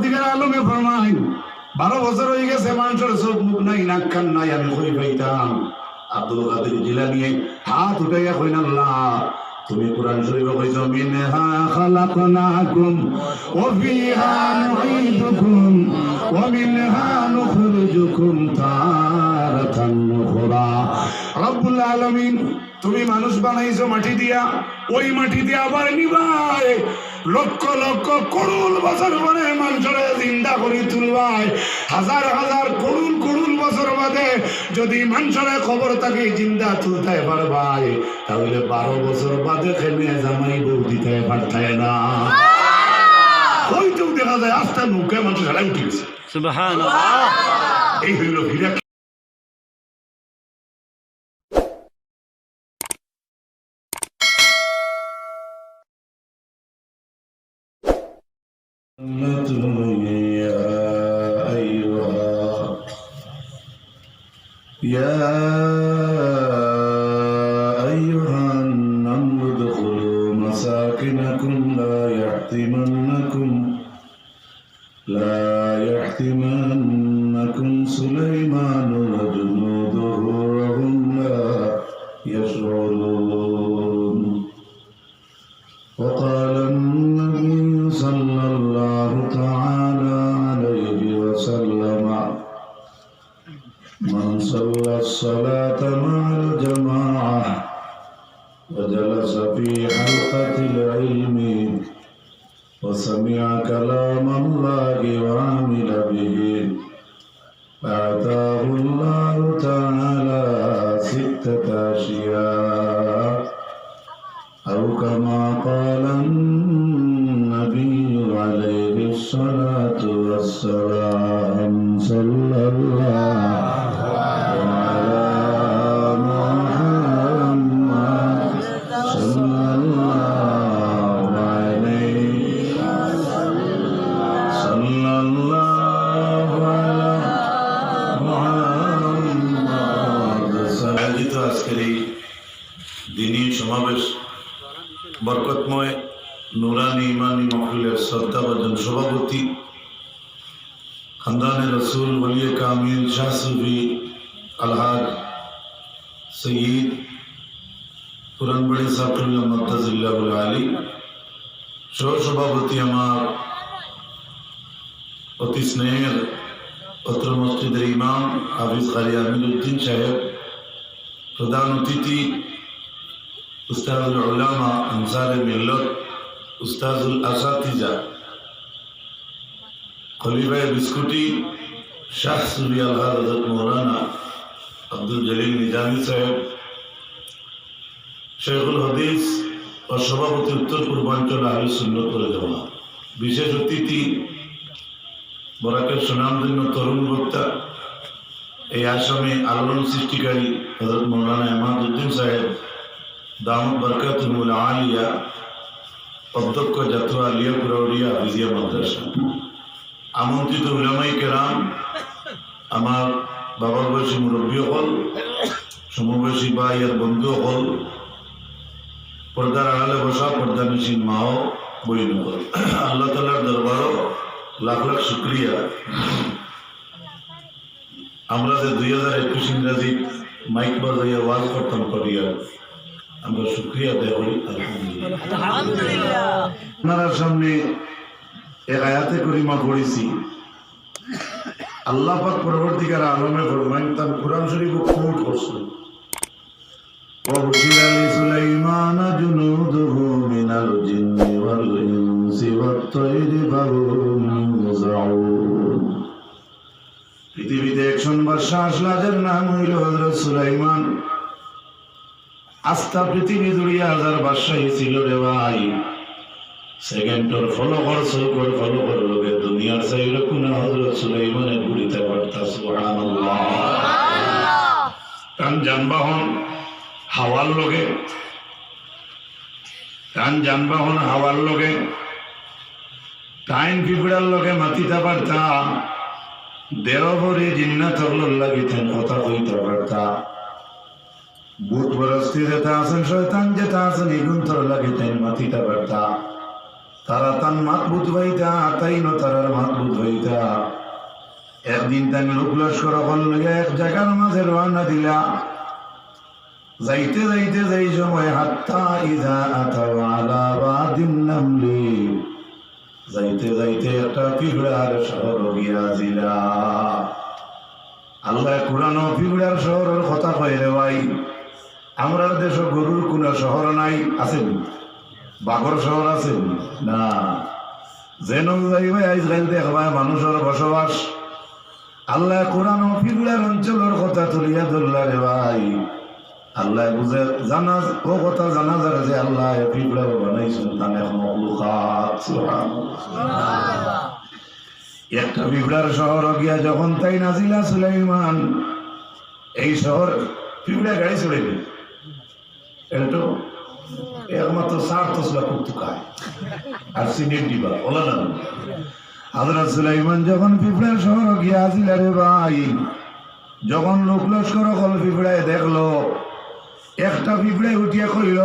পরবর্তীকার আলমে ফরমাই 12 বছর হয়ে গেছে মানুষের চোখ মুখ নাই নাক কান নাই আমি কই পাইতাম আব্দুল কাদের জিলানী হাত উঠাইয়া কইন আল্লাহ তুমি কোরআন শরীফে কইছো মিনহা খালাকনাকুম ওয়া ফিহা নুঈদুকুম ওয়া মিনহা নুখরিজুকুম তারাতান উখরা। রব্বুল আলামিন তুমি মানুষ বানাইছো মাটি দিয়া, ওই মাটি দিয়া আবার নিবাই লক্ষ লক্ষ করুণ বছর পরে মানুষের জিন্দা করে তুলবাই। হাজার হাজার করুণ করুণ বছর বাদে যদি মানুষের খবর থাকে জিন্দা তুলতে পারবাই, তাহলে 12 বছর বাদে খেলে জামাই বউ দিতে পারতায় না। ওইটাও দেখা যায় আস্তে মুখে মানুষ হারাই উঠে গেছে। সুবহানাল্লাহ। এই হইল ফিরা। يا أيها النمل ادخلوا مساكنكم لا يحطمنكم سليمان وجنوده وهم لا يشعرون. وقال النبي صلى الله تعالى عليه وسلم من صلى الصلاة مع الجماعة وجلس في حلقة العلم وسمع كلام الله وعمل به أعطاه الله تعالى 6 أشياء أو كما قال النبي عليه الصلاة والسلام صلى الله على محمد صلى الله عليه صلى الله على محمد আয়োজিত আজকের এই দিনী সমাবেশ বরকতময় নুরানি ইমানি মাহফিলের শ্রদ্ধাভাজন সভাপতি খানদানে রসুল ওলিয়ে কামিল শাহ সুফি আলহাজ সৈয়দ পুরানবাড়ি সাফরুল্লাহ মুত্তাজিল্লাহুল আলী, সহ সভাপতি আমার অতি স্নেহের অত্র মসজিদের ইমাম হাফিজ কারি আমিরউদ্দিন সাহেব, প্রধান অতিথি উস্তাদুল উলামা আনসারে মিল্লত উস্তাদুল আসাতিজা খলিফায়ে বিস্কুটি শাহ সুফি আলহাজ হযরত মৌলানা আব্দুল জলিল নিজামী সাহেব, শেখুল হাদিস ও সভাপতি উত্তর পূর্বাঞ্চল আহলে সুন্নাত ওয়াল জামাত, বিশেষ অতিথি বরাকের সুনামধন্য তরুণ বক্তা এই আসামে আলোড়ন সৃষ্টিকারী হযরত মৌলানা ইমাদউদ্দিন সাহেব দামত বরকাতুল আলিয়া, অধ্যক্ষ জাতীয় আলিয়া পুরাউড়িয়া হাফিজিয়া মাদ্রাসা, আমন্ত্রিত উলামায়ে কেরাম, আমার বাবার বয়সী মুরব্বী হল, সমবয়সী ভাই আর বন্ধু হল, পর্দার আড়ালে বসা পর্দা নিশীন মা ও বইন হল, আল্লাহ তাআলার দরবারও লাখ লাখ শুকরিয়া। আমরা যে 2021 ইংরাজি মাইক বাজাইয়া ওয়াজ করতাম করিয়া আমরা শুকরিয়া আদায় করি আলহামদুলিল্লাহ। আপনার সামনে এক আয়াতে করিমা পড়েছি, আল্লাহ পাক পরবর্তীকার আলমে ফরমান তার কুরআন শরীফ কোট করছেন, وَحُشِرَ لِسُلَيْمَانَ جُنُودُهُ مِنَ الْجِنِّ وَالْإِنسِ وَالطَّيْرِ فَهُمْ يُوزَعُونَ। পৃথিবীতে একজন বাদশা আসলা, যার নাম হইল হযরত সুলাইমান। আস্থা পৃথিবী জুড়িয়া হাজার বাদশাহী ছিল রে ভাই, সেকেন্ডর ফলো কর লোকে দুনিয়ার চাইলে কোন হযরত সুলাইমানের গুড়িতে পারতা। সুবহানাল্লাহ। কারণ যানবাহন হাওয়ার লগে টাইম পিঁপড়ার লগে মাতিতে পারতা, দেওভরে জিন্নাতর লাগিতেন কথা কইতে পারতা, ভূত পরস্তি যেটা আছেন শয়তান যেটা আছেন এগুন তোর লাগিতেন মাতিতে পারতা। তারা তান মাত বুঝবাইতা তাই ন তারার মাত বুঝবাইতা একদিন তাই লোক লস্কর লইয়া এক জায়গার মাঝে রওনা দিলা যাইতে যাইতে যাই সময় হাত্তা ইযা আতাও আলা ওয়াদিন নামলি যাইতে যাইতে একটা পিঁপড়ার শহর গিয়াছিলা আল্লাহ কোরআন পিঁপড়ার শহরের কথা কয় রে ভাই আমরা দেশ গরুর কোন শহর নাই আছে বাঘর শহর আছে না যেন যাইবে আজকাল দেখবা মানুষের বসবাস আল্লাহ কোরআন পিঁপড়ার অঞ্চলের কথা তুলিয়া ধরলা রে ভাই আল্লাহ বুঝে জানা ও কথা জানা যায় যে আল্লাহ পিঁপড়া বানাইছেন তানে মখলুকাত সুবহানাল্লাহ একটা পিঁপড়ার শহর গিয়া যখন তাই নাজিলা সুলাইমান এই শহর পিঁপড়া গাড়ি চড়েবে এটা তো একমাত্র সার তসলা করতে খায় আর সিনেট দিবা বলা না হযরত সুলাইমান যখন পিঁপড়ার শহর গিয়া আসিলা রে ভাই যখন লোক লস্কর হল পিঁপড়ায় দেখলো একটা পিঁপড়ায় উঠিয়া কইল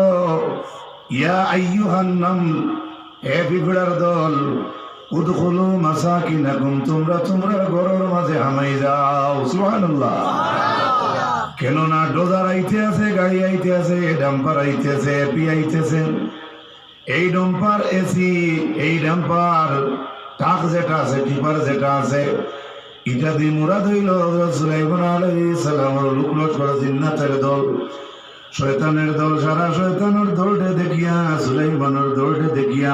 ইয়া আইয়ুহান নামল হে পিঁপড়ার দল উদখুলু মাসাকিনাকুম তোমরা তোমরা ঘরের মাঝে হামাই যাও সুবহানাল্লাহ কেননা ডোজার আইতে আছে গাড়ি আইতে আছে ডাম্পার আইতে আছে এপি আইতেছে এই ডাম্পার এসি এই ডাম্পার টাক যেটা আছে টিপার যেটা আছে এটা দিয়ে মুরাদ হইল সুলাইমান আলাইহিস সালামের লোক লস্কর জিন্নাতের দল শয়তানের দল সারা শয়তানের দলটা দেখিয়া সুলাইমানের দলটা দেখিয়া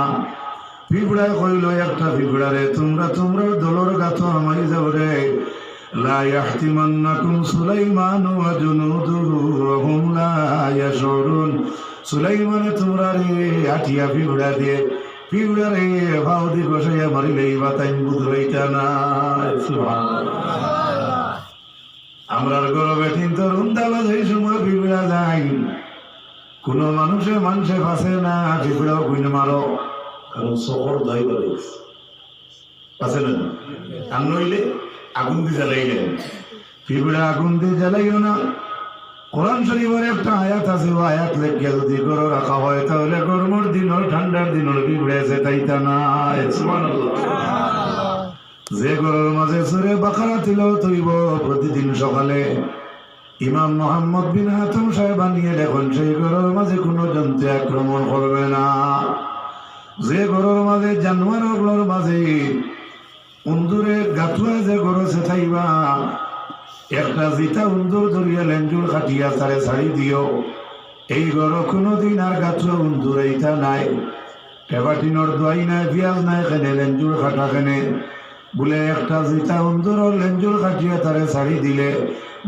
পিঁপড়ায় কইল একটা পিঁপড়ারে তোমরা তোমরা দলর গাথো আমাই যাও রে লা ইয়াহতিমান্নাকুম সুলাইমান ওয়া জুনুদুহু ওয়া হুম লা ইয়াশউরুন সুলাইমানে তোমরা রে আঠিয়া পিঁপড়া দিয়ে পিঁপড়ারে ভাউদি বসাইয়া মারিলেই বাতাইন বুঝবাইতা না সুবহানাল্লাহ আমরার গরবে তিন তোর উন্দালা যেই সময় পিঁপড়া যায় কোনো মানুষে ফাঁসে না পিঁপড়াও কইনে মারো কারণ শহর দয় করে আছে না আর নইলে আগুন দিয়ে জ্বালাইলেন পিঁপড়া আগুন দিয়ে জ্বালাইও না কোরআন শরীফের একটা আয়াত আছে ও আয়াত লেখিয়া যদি গরু রাখা হয় তাহলে গরমের দিনের ঠান্ডার দিনের পিঁপড়ে আছে তাইতা না সুবহানাল্লাহ যে গরুর মাঝে সুরে বাকারা তিলাওয়াত হইব প্রতিদিন সকালে ইমাম মোহাম্মদ বিন হাতম সাহেব বানিয়ে দেখুন সেই গরুর মাঝে কোনো জন্তু আক্রমণ করবে না যে গরুর মাঝে জানোয়ারগুলোর মাঝে উন্দুরে গাথুয়া যে গরু সেথাইবা একটা জিতা উন্দুর ধরিয়া লেঞ্জুর খাটিয়া তারে ছাড়ি দিও এই গরু কোনোদিন আর গাথুয়া উন্দুর এইটা নাই কেবাটিনোর দোয়াই নাই পিঁয়াজ নাই কেনে লেঞ্জুর খাটা কেনে বলে একটা জিতা উন্দুরের লেঞ্জুর খাটিয়া তারে ছাড়ি দিলে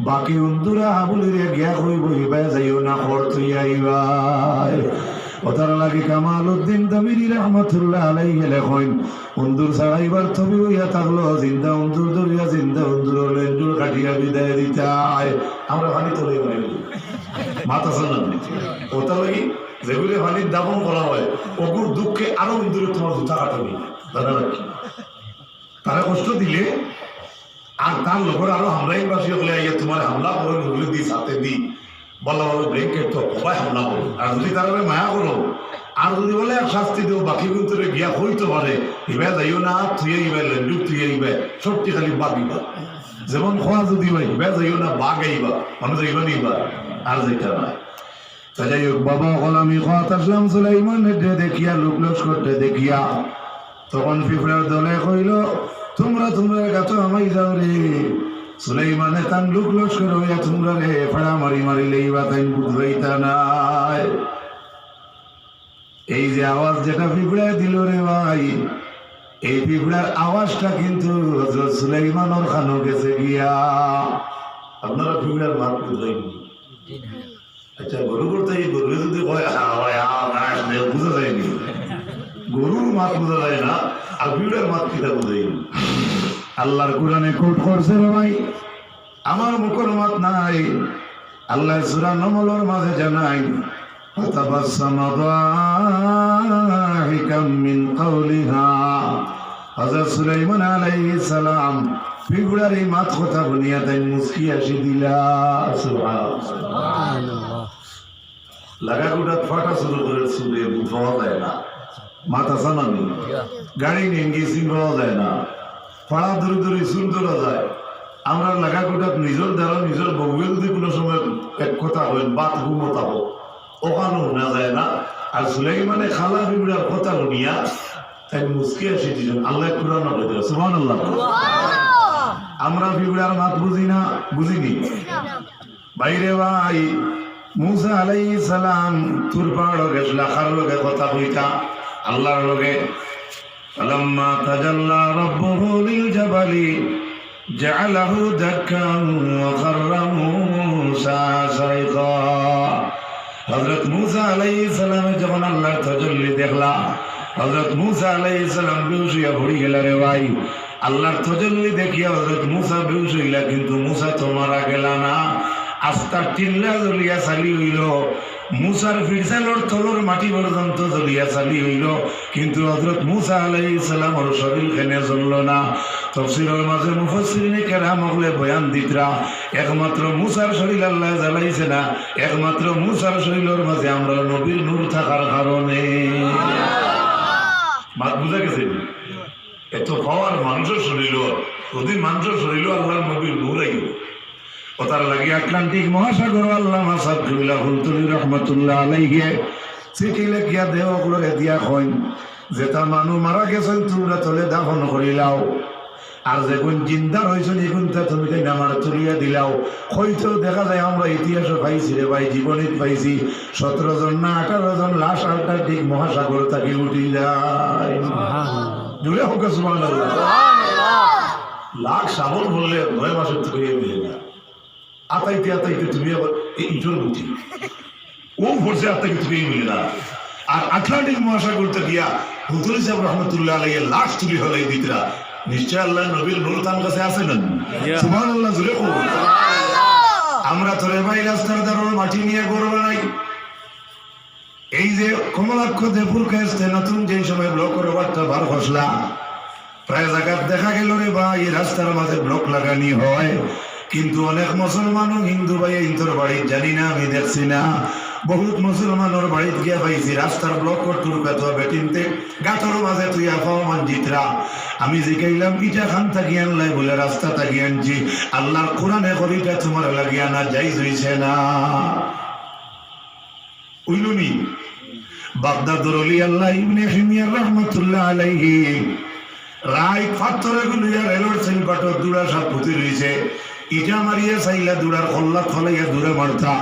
বাকি উন্দুরা হাবুলিরে গিয়া কই বহিবা যাইও না খরতুই আইবাই ওতার লাগে কামাল উদ্দিন তামিরি রহমতুল্লাহ আলাইহি লেখেন উন্দুর ছাড়াইবার ছবি হইয়া থাকলো জিন্দা উন্দুর ধরিয়া জিন্দা উন্দুরের লেঞ্জুর কাটিয়া বিদায় দিতাই আমরা পানি তোলাই বানাই মাথা শোনান ওতার লাগে যেগুলি পানির দাপন করা হয় ওগুর দুঃখে আরো উন্দুরে তোমার জুতা কাটাবি দাদা রাখি তারা কষ্ট দিলে আর তার লোকের আরো হামলাই বাসী হলে তোমার হামলা করে নগলে দিই সাথে দিই বলা বলো ব্রেকেট তো সবাই হামলা করো আর যদি তারা মায়া করো আর যদি বলে এক শাস্তি দেবো বাকি কিন্তু গিয়া হইতে পারে ইবা যাইও না থুয়ে ইবা লেন্ডুক থুয়ে ইবা সবটি খালি বাগিবা যেমন খোয়া যদি ভাই ইবা যাইও না বাঘ আইবা মানুষ যাইবা নিবা আর যেটা নয় তা যাই হোক বাবা গোলামি খাত আসলাম সুলাইমান হেঁটে দেখিয়া লোক লস্করটা দেখিয়া তখন পিঁপড়ার দলে কইল তোমরা তোমরা গাতো আমাই যাও রে সুলাইমানে তান লোক লস্কর হইয়া তোমরা রে ফাড়া মারি মারিলেই বা তাই বুঝবাইতা নাই এই যে আওয়াজ যেটা পিঁপড়ায় দিল রে ভাই এই পিঁপড়ার আওয়াজটা কিন্তু হযরত সুলাইমানের খানো গেছে গিয়া আপনারা পিঁপড়ার মাত বুঝাইনি আচ্ছা গরু করতে গরু যদি বুঝা যায়নি গরুর মাত বোঝা যায় না আর পিঁপড়ার মাত কিটা বোঝাইনি আল্লাহর কোরআনে কোট করছে রে ভাই আমার মুখের মাত নাই আল্লাহ সূরা নমলের মাঝে জানাই ফাতাবাসসামা দাহিকাম মিন কাওলিহা হযরত সুলাইমান আলাইহিস সালাম পিঁপড়ার এই মাত কথা শুনিয়া তাই মুস্কি আসি দিলা সুবহানাল্লাহ লাগা গুটা ফাটা শুরু করে শুনে বুঝাও যায় না মাথা সানানি গাড়ি নিয়ে গিয়েছিল যায় না, ফাড়া ধরে ধরে সুর ধরা যায়। আমরা লাগা কোটাত নিজের দ্বারা নিজের বউয়ে যদি কোনো সময় এক কথা হয় বাত ঘুমতা হোক ওখানেও শোনা যায় না। আর সুলাইমানে খালা বিবুড়ার কথা শুনিয়া তাই মুসকে আসে দিলেন আল্লাহ কুরআন বলে সুবহানাল্লাহ। আমরা বিবুড়ার মাত বুঝি না, বুঝিনি বাইরে ভাই। মুসা আলাইহিস সালাম তুরপাড় গেছলা খার লগে কথা কইতা আল্লাহর লগে। ফালাম্মা তাজাল্লা রাব্বুহু লিল জাবালি জাআলাহু দাক্কান ওয়া খাররা মুসা সাইকা। হযরত মুসা আলাইহিস সালাম যখন আল্লাহর তাজাল্লি দেখলা, হযরত মুসা আলাইহিস সালাম বেহুশ হইয়া পড়ি গেল রে ভাই। আল্লাহর তাজাল্লি দেখিয়া হযরত মুসা বেহুশ হইলা, কিন্তু মুসা তো মারা গেল না। আস্তা টিল্লা জ্বলিয়া চালি হইল, মুসার ফিরসালর তলর মাটি পর্যন্ত জ্বলিয়া চালি হইল, কিন্তু হযরত মুসা আলাইহিস সালামর শরীর খেনে জ্বলল না। তাফসীরের মাঝে মুফাসসিরিনে কেরাম হলে বয়ান দিতরা একমাত্র মুসার শরীর আল্লাহ জ্বালাইছে না, একমাত্র মুসার শরীরের মাঝে আমরা নবীর নূর থাকার কারণে। মাত বুঝা গেছে? এত পাওয়ার মানুষের শরীর, যদি মানুষের শরীর আল্লাহর নবীর নূর আইব। ওতার লাগি আটলান্টিক মহাসাগর আল্লামা সাবজুল্লাহ হুলতুলি রহমাতুল্লাহ আলাইহি চিঠি লেখিয়া দেওগুলোরে দিয়া কইন যেটা মানুষ মারা গেছেন তোমরা তলে দাফন করিলাও, আর যেগুন জিন্দা রয়েছেন এগুনটা তুমি তাই আমার তুলিয়া দিলাও। হয়তো দেখা যায় আমরা ইতিহাসে পাইছি রে ভাই, জীবনীত পাইছি 17 জন না 18 জন লাশ আটলান্টিক মহাসাগর তাকে উঠি যায়। জুড়ে হোক সুবহানাল্লাহ। লাখ সাবল বললে 9 মাসের থেকে মিলে না। আতাইতে আতাইতে তুমি আবার এই ইটোর বুঝি ও ভরসে আতাইতে তুমি মিলে না। আর আটলান্টিক মহাসাগরতে গিয়া হুজুর সাহেব রহমতুল্লাহ আলাইহি লাশ তুলি হলে দিতরা নিশ্চয় আল্লাহ নবীর নূর তার কাছে আছে না? সুবহানাল্লাহ জুড়ে কো। আমরা তো রে ভাই রাস্তার ধারে মাটি নিয়ে গর্ব নাই। এই যে কমলাক্ষ দেবপুর কাছে নতুন যে সময় ব্লক রোডটা বার খসলা, প্রায় জায়গা দেখা গেল রে ভাই রাস্তার মাঝে ব্লক লাগানি হয়, কিন্তু অনেক মুসলমান ও হিন্দু ভাই ইন্তর বাড়ি জানি না, আমি দেখছি না। বহুত মুসলমানের বাড়িতে গিয়া পাইছি রাস্তার ব্লক করতুর বেতর বেটিনতে গাঠর মাঝে তুই আফাও মঞ্জিতরা। আমি জিগাইলাম ইটা খান থাকি আনলাই বলে রাস্তা থাকি আনছি। আল্লাহর কোরআনে করিটা তোমার লাগিয়া না যাইজ হইছে না। উইলুনি বাগদাদুর ওলি আল্লাহ ইবনে হিমিয়ার রহমাতুল্লাহ আলাইহি রায় পাথরে গুলিয়া রেলর সিলবাটো দুরা সব পুঁতি রয়েছে, ইটা মারিয়া চাইলা দুরার খল্লা খলাইয়া দূরে মারতা,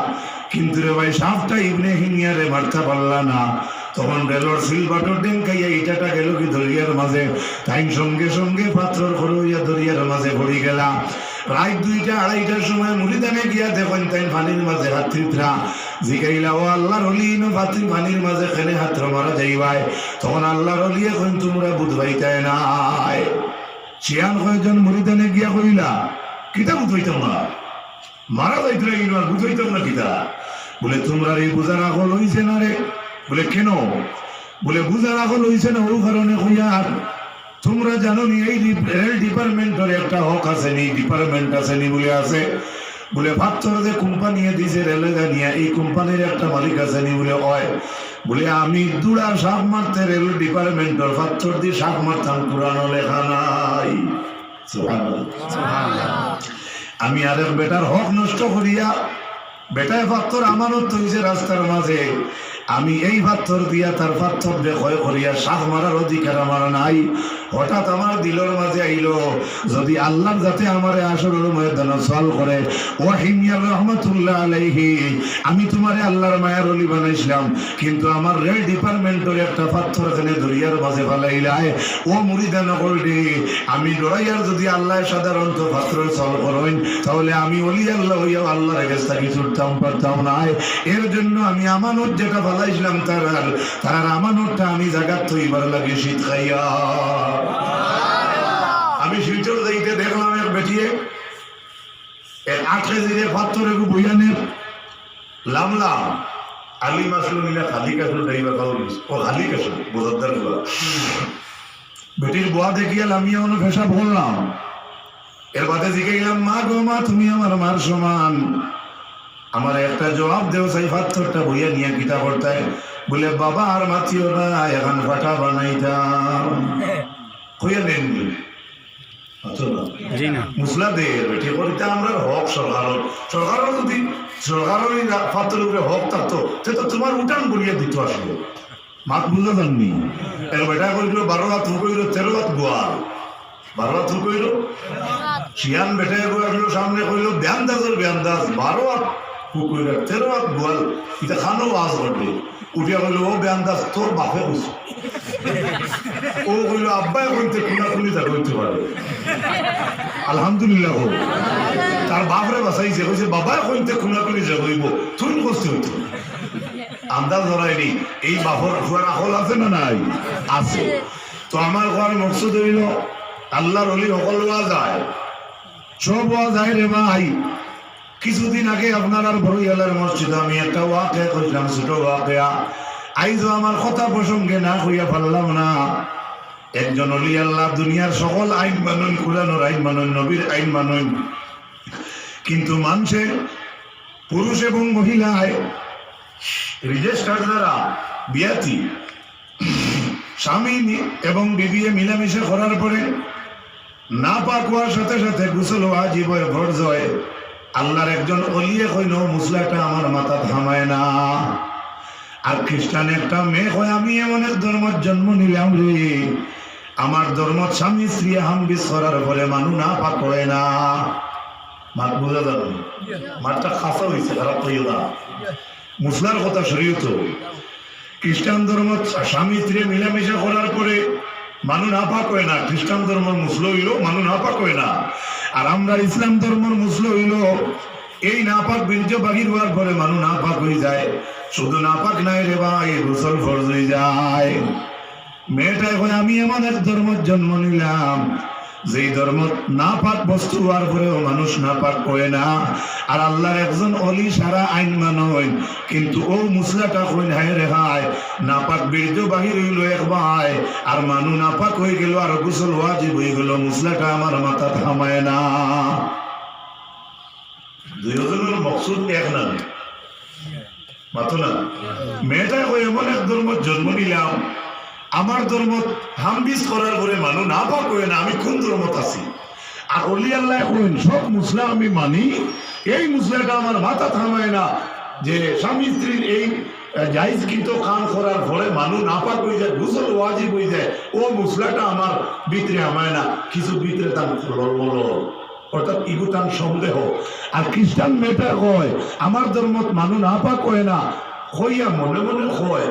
কিন্তু রে ভাই সাপটা ইবনে হিমিয়ারে মারতে পারলা না। তখন রেলর সিলবাটোর ডেঙ্কাইয়া ইটাটা গেল কি দরিয়ার মাঝে, তাই সঙ্গে সঙ্গে পাথর খরইয়া দরিয়ার মাঝে পড়ি গেলা। রাত 2টা 2:30টার সময় মুরিদানে গিয়া দেখেন তাই পানির মাঝে হাতরা জিগাইলা ও আল্লাহর ওলি নো পানির মাঝে খেলে হাত মারা যাইবাই। তখন আল্লাহর ওলি এখন তোমরা বুঝবাইতাই নাই। শিয়ান কয়েকজন মুরিদানে গিয়া কইলা কিতা বুঝবাইতাম না, মারা যাইতরা ইনো আর বুঝবাইতাম না কিতা। বলে তোমরা এই বুঝার আগল হইছে না রে। বলে কেন? বলে বুঝার আগল হইছে না ও কারণে কইয়ার তোমরা জানো নি এই রেল ডিপার্টমেন্টের একটা হক আছে নি, ডিপার্টমেন্ট আছে নি বলে আছে। বলে পাথর যে কোম্পানি দিছে রেলে জানিয়া এই কোম্পানির একটা মালিক আছে নি বলে হয়। বলে আমি দুড়া শাক মারতে রেল ডিপার্টমেন্টের পাথর দিয়ে শাক মারতাম, পুরানো লেখা নাই। আমি আরেক বেটার হক নষ্ট করিয়া বেটায় পাথর আমানত হয়েছে রাস্তার মাঝে, আমি এই পাথর দিয়া তার পাথর ক্ষয় করিয়া শাক মারার অধিকার আমার নাই। হঠাৎ আমার দিলের মাঝে আইল যদি আল্লাহ যাতে আমার আসরের ময়দানে সওয়াল করে ও হিমিয়ার রহমাতুল্লাহ আলাইহি আমি তোমারে আল্লাহর মায়ার ওলি বানাইছিলাম, কিন্তু আমার রেল ডিপার্টমেন্টের একটা পাথর এখানে দরিয়ার মাঝে ফেলাইলাই। ও মুরিদা নগর রে, আমি ডরাইয়ার যদি আল্লাহ সাধারণত পাথরের সওয়াল করেন তাহলে আমি ওলি আল্লাহ হইয়া আল্লাহর কাছে থাকি ছুটতাম পারতাম না। এর জন্য আমি আমানত যেটা ফেলাইছিলাম তার আমানতটা আমি জাগাত তৈবার লাগে শীত খাইয়া। আমি শিলচর যাইতে দেখলাম এক বেটিয়ে 8 কেজির পাথরের বইয়ানের লামলাম আলি মাসলো নিলা খালি কাসলো ড্রাইভার কাউরিস ও খালি কাসলো বোঝাদার গুলা বেটির বোয়া দেখিয়া লামিয়া অন্য পেশাব করলাম। এর বাদে জিগাইলাম মা গো মা তুমি আমার মার সমান, আমার একটা জবাব দেও। সেই পাথরটা বইয়া নিয়ে কিতা করতে বলে বাবা আর মাতিও না, এখন ফাটা বানাইতাম কইয়া নেন মুসলা দেয় ঠিক করিতে আমরা হক সরকারের যদি সরকারের পাত্রের উপরে হক থাকতো সে তো তোমার উঠান বলিয়া দিত আসলে মাত বুঝা যাননি। এর বেটা কইল 12 হাত কইল 13 হাত গোয়াল 12 হাত কইল শিয়ান বেটা কইল সামনে কইল বেয়ান্দাজ 12 হাত কইল 13 হাত গোয়াল এটা খানো আওয়াজ করবে উঠিয়া কইল ও বেয়ান্দাজ তোর বাপে কইছ ও কইল আব্বাই কইতে খুনা খুনি তা কইতে পারে আলহামদুলিল্লাহ তার বাপরে বাঁচাইছে কইছে বাবা কইতে খুনা খুনি যা কইব তুই কষ্ট হইতো আন্দাজ ধরাইনি এই বাপর ফুয়ার আকল আছে না নাই আছে। তো আমার কোয়ার মকসুদ হইল আল্লাহর ওলি সকল ওয়া যায় সব ওয়া যায় রে ভাই। কিছুদিন আগে আপনার আর বড়ইয়ালার মসজিদে আমি একটা ওয়াকিয়া কইলাম, ছোট ওয়াকিয়া। আইজও আমার কথা প্রসঙ্গে না কইয়া পারলাম না। একজন ওলি আল্লাহ দুনিয়ার সকল আইন মানেন, কুরআনের আইন মানেন, নবীর আইন মানেন, কিন্তু মানুষের পুরুষ এবং মহিলায় রেজিস্টার দ্বারা বিয়াতি স্বামী এবং বিবিএ মিলামিশা করার পরে না পাক হওয়ার সাথে সাথে গোসল ওয়াজিব হয়, ফরজ হয়। আল্লাহর একজন ওলিয়ে কইল মুসলাটা আমার মাথা থামায় না। আর খ্রিস্টান একটা মেয়ে কয় আমি এমন এক ধর্মের জন্ম নিলাম রে, আমার ধর্ম স্বামী স্ত্রী হামবিস করার পরে মানু না পাক হয় না। মাঠ বোঝা যাবে মাঠটা খাসা হয়েছে, খারাপ হইও না। মুসলার কথা শরীয়ত খ্রিস্টান ধর্ম স্বামী স্ত্রী মিলামিশা করার পরে মানু না পাক হয় না। খ্রিস্টান ধর্মের মুসলো হইল মানু না পাক হয় না। আর আমরা ইসলাম ধর্মের মুসলো হইল এই নাপাক বীর্য বাহির হওয়ার পরে মানু না পাক হয়ে যায়। শুধু নাপাক নাই রে ভাই, গোসল ফরজ হয়ে যায়। মেয়েটা এখন আমি এমন এক ধর্মের জন্ম নিলাম যেই ধর্ম নাপাক বস্তু হওয়ার পরেও মানুষ নাপাক হয় না। আর আল্লাহর একজন অলি সারা আইন মানয়, কিন্তু ও মুসলাটা কই নাই রে ভাই, নাপাক বীর্য বাহির হইল এক ভাই আর মানু নাপাক হয়ে গেল আর গোসল ওয়াজিব হয়ে গেল, মুসলাটা আমার মাথা থামায় না। দুইজনের মকসুদ এক না মাত্র না। মেয়েটা কই এমন এক ধর্মের জন্ম নিলাম, আমার ধর্ম হামবিস করার পরে মানু না পাক হয় না, আমি কোন ধর্মত আছি? আর ওলি আল্লাহ কইন সব মুসলা আমি মানি, এই মুসলাটা আমার মাথা থামায় না যে স্বামী স্ত্রীর এই জায়েজ কিন্তু কাম করার পরে মানু না পাক হয়ে যায়, গোসল ওয়াজিব হয়ে যায়, ও মুসলাটা আমার ভিতরে আমায় না। কিছু ভিতরে তার অর্থাৎ ইগুতান সন্দেহ। আর খ্রিস্টান মেয়েটা কয় আমার ধর্মত মানু না পাক হয় না, হইয়া মনে মনে হয়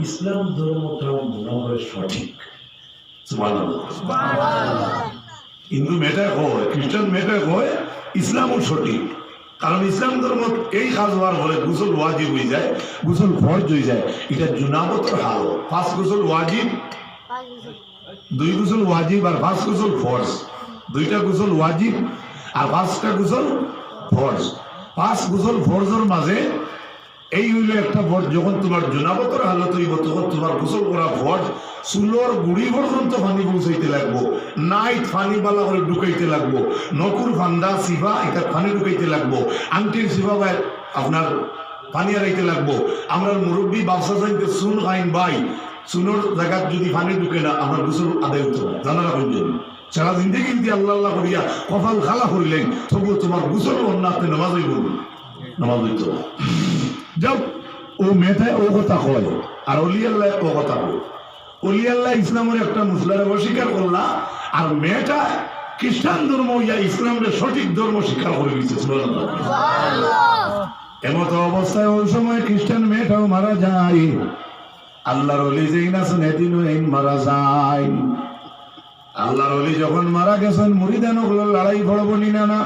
ইসলাম ধর্মটা মনে হয় সঠিক। হিন্দু মেয়েটা কয়, খ্রিস্টান মেয়েটা কয় ইসলামও সঠিক, কারণ ইসলাম ধর্ম এই কাজ হওয়ার ফলে গোসল ওয়াজিব হয়ে যায়, গোসল ফরজ হয়ে যায়। এটা জুনাবত হাল, 5 গোসল ওয়াজিব, 2 গোসল ওয়াজিব আর 5 গোসল ফরজ, 2টা গোসল ওয়াজিব আর 5টা গোসল ফরজ। 5 গোসল ফরজের মাঝে এই হইল একটা ফরজ। যখন তোমার জুনাবতের হালত হইব তখন তোমার গোসল করা ফরজ। চুলোর গুড়ি পর্যন্ত পানি পৌঁছাইতে লাগবো, নাইট পানি বালা করে ঢুকাইতে লাগবো, নকুর ফান্দা সিফা এটা পানি ঢুকাইতে লাগবো, আংটির সিফা বা আপনার পানি আড়াইতে লাগবো। আমরা মুরব্বী ব্যবসা চাইতে চুন খাইন ভাই, চুনোর জায়গা যদি পানি ঢুকে না আমার গোসল আদায় হতে হবে, জানারা করবেন। সারা জিন্দগি যদি আল্লাহ আল্লাহ করিয়া কপাল খালা করিলেন তবুও তোমার গোসল অন্য আপনি নামাজই বলুন, নামাজ হইতে হবে। যাও ও মেয়েটায় ও কথা কয় আর অলি আল্লাহ ও কথা কয়। অলি আল্লাহ ইসলামের একটা মুসলারে অস্বীকার করলা, আর মেয়েটা খ্রিস্টান ধর্ম ইয়া ইসলামের সঠিক ধর্ম স্বীকার করে দিচ্ছে। এমত অবস্থায় ওই সময় খ্রিস্টান মেয়েটাও মারা যায়। আল্লাহর অলি যেই না শুনে দিনও এই মারা যায়। আল্লাহর অলি যখন মারা গেছেন মুরিদান ওগুলো লড়াই পড়ব নি না,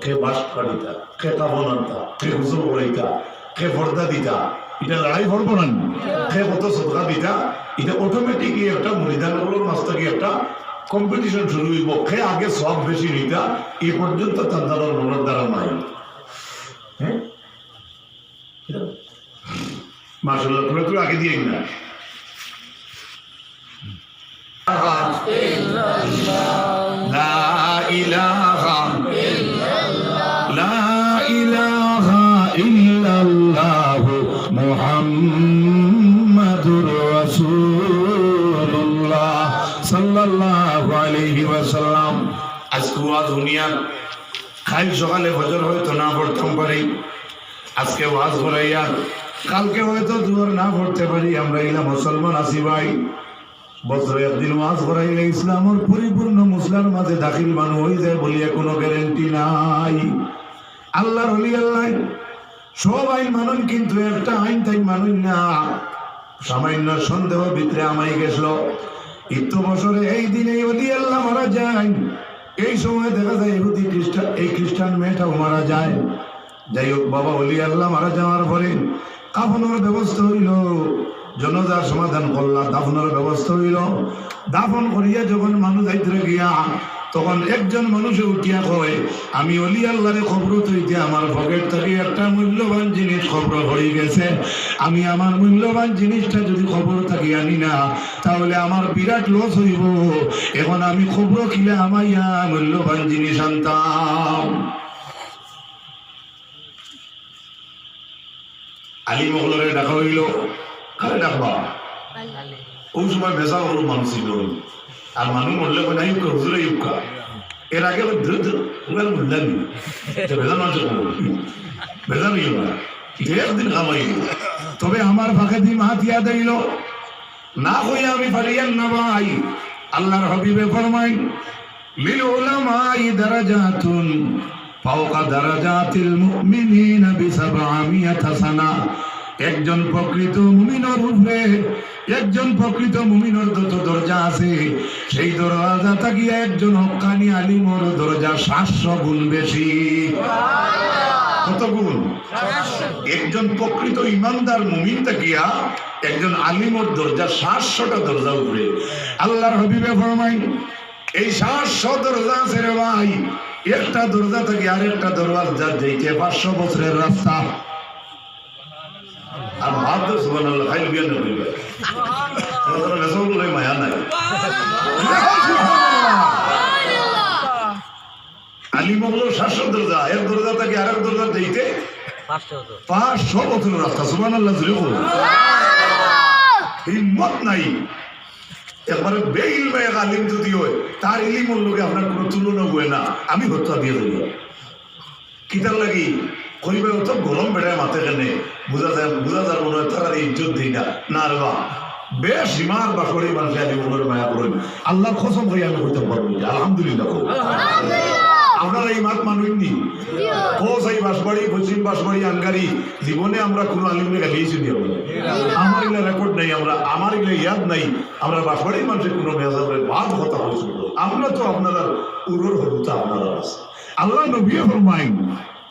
কে বাস কাটিতা, কে কাবনান্তা, কে হুজুর করাইতা, কে পর্দা দিতা, এটা লড়াই পড়ব না। কে কত সদকা দিতা, এটা অটোমেটিকলি একটা মুরিদানগুলোর মাঝ থেকে একটা কম্পিটিশন শুরু হইব। কে আগে সব বেশি নিতা, এই পর্যন্ত তার মনের দ্বারা নাই। হ্যাঁ মাশাআল্লাহ, তোমরা তো আগে দিয়ে না। লা ইলাহা ইল্লাল্লাহ, লা ইলাহা ইল্লাল্লাহ আলাইহি ওয়াসাল্লাম আজকে ওয়াজ দুনিয়া কাল সকালে ফজর হয়তো না পড়তাম পারি, আজকে ওয়াজ করাইয়া কালকে হয়তো জোহর না পড়তে পারি। আমরা ইলা মুসলমান আছি ভাই, বছরে একদিন ওয়াজ করাইলে ইসলামের পরিপূর্ণ মুসলার মাঝে দাখিল মানুষ হয়ে যায় বলিয়া কোনো গ্যারেন্টি নাই। আল্লাহর ওলি আল্লাহ সব আইন মানুন, কিন্তু একটা আইন তাই মানুন না। সামান্য সন্দেহ ভিতরে আমাই গেছিল, ইতো বছরে এই দিনে ওলি আল্লাহ মারা যায়, এই সময় দেখা যায় ইহুদি খ্রিস্টান, এই খ্রিস্টান মেয়েটাও মারা যায়। যাই হোক বাবা, ওলি আল্লাহ মারা যাওয়ার পরে কাফনের ব্যবস্থা হইল, জনজার সমাধান করলাম, দাফনের ব্যবস্থা হইল। দাফন করিয়া যখন মানুষ যাইতে গিয়া তখন একজন মানুষে উঠিয়া কয়, আমি অলি আল্লাহরে খবর তৈতে আমার পকেট থেকে একটা মূল্যবান জিনিস খবর হয়ে গেছে, আমি আমার মূল্যবান জিনিসটা যদি খবর থাকি আনি না তাহলে আমার বিরাট লস হইব। এখন আমি খবর কিলে আমাইয়া মূল্যবান জিনিস আনতাম। আলী মোগলরে ডাকা হইল, কারে ডাকবা? ওই সময় ভেসা হল মানুষ ছিল, আর মানুষ মরলে নাই হুজুরে ইউকা, এর আগে মূল্যানি ভেজা মানুষ ভেজা নিল না, একদিন খামাইল। তবে আমার ফাঁকে দিন হাতিয়া দিল না হইয়া আমি পারিয়ান না ভাই। আল্লাহর হাবিবে ফরমাইন, লিল উলামাই দারাজাতুন ফাওকা দারাজাতিল মুমিনিনা বিসাবআমিয়াতি সানা। একজন প্রকৃত মুমিনের উপরে একজন প্রকৃত মুমিনের যত দরজা আছে, সেই দরজা থাকিয়া একজন হক্কানি আলিমর দরজা 700 গুণ বেশি। কত গুণ? একজন প্রকৃত ইমানদার মুমিন থাকিয়া একজন আলিমর দরজা 700টা দরজা উপরে। আল্লাহর হাবিবে ফরমাইন, এই 700 দরজা আছে রে ভাই, একটা দরজা থেকে আরেকটা দরজা যাইতে 500 বছরের রাস্তা। আর ভাবতে সুবহানাল্লাহ, খাইল বিয়ান করিবে তোরা রাসূলুল্লাহ মায়া নাই। আলী মোগল 700 দরজা, এক দরজা থেকে আরেক দরজা যাইতে 500 বছরের রাস্তা। সুবহানাল্লাহ জুড়ে বল, হিম্মত নাই। একবারে বেইলমে এক আলিম যদি হয়, তার ইলিমের লোকে আপনার কোনো তুলনা হয় না। আমি হত্যা দিয়ে দেব কিতার লাগি কইবে অত গরম বেড়ায় মাথা কেনে বোঝা যায় মনে হয় তার ইজ্জত দিই না। না রে বা বেশ সীমার বাসরে মানুষ আলী মনের মায়া করেন। আল্লাহর কসম হয়ে আমি করতে পারবো আলহামদুলিল্লাহ। আপনারা এই মাত মানুষনি এই বাসবাড়ি, পশ্চিম বাসবাড়ি, আনগারি জীবনে আমরা কোনো আলিমকে গালিয়েছি নি? আমার এগুলো রেকর্ড নাই, আমার এগুলো ইয়াদ নাই। আমরা বাসবাড়ির মানুষের কোনো মেজাজের বাদ কথা হয়েছিল। আমরা তো আপনারা উরোর হরুতা আপনারা আছে। আল্লাহ নবী ফরমাইন,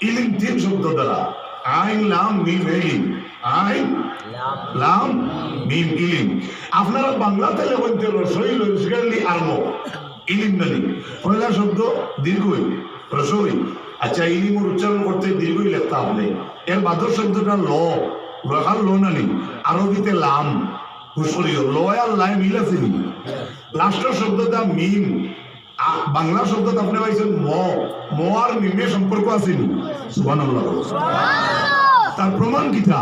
ইলিম 3 শব্দ দ্বারা, আইন লাম মিম ইলিম, আইন লাম মিম ইলিম। আপনারা বাংলাতে লেখেন রসই রসগালি আরম ইলিম নানি। পয়লা শব্দ দীর্ঘই রসই। আচ্ছা, ইলিমের উচ্চারণ করতে দীর্ঘই লেখতে হবে। এর বাদর শব্দটা ল, রখার ল নানি, আরবিতে লাম, হুসরিও ল আর লাই মিল আছে নি। লাস্টের শব্দটা মিম, বাংলা শব্দটা আপনি পাইছেন ম, ম আর মিমের সম্পর্ক আছে নি? সুবহানাল্লাহ। তার প্রমাণ কিতা?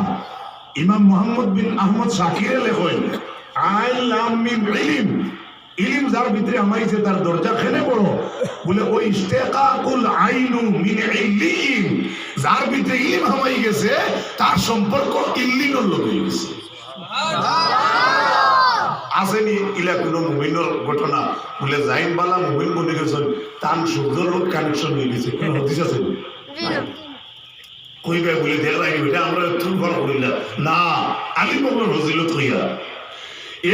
ইমাম মুহাম্মদ বিন আহমদ শাকিরে লেখেন, আইন লাম মিম ইলিম। ইলিম যার ভিতরে আমাইছে তার দরজা খেনে বড় বলে ওই ইস্তেকাকুল আইনু মিন ইলিম, যার ভিতরে ইলিম হামাই গেছে তার সম্পর্ক ইল্লিনের লোক হয়ে গেছে। আসেনি ইলা কোনো মুমিনের ঘটনা বলে জাইনবালা মুমিন বনে গেছেন তার সূর্যের লোক কানেকশন হয়ে গেছে? কোনো হদিস আছে কইবে বলে দেখলাই এটা আমরা তুলফার করিলাম না, আলী বকর ফজিলত হইয়া।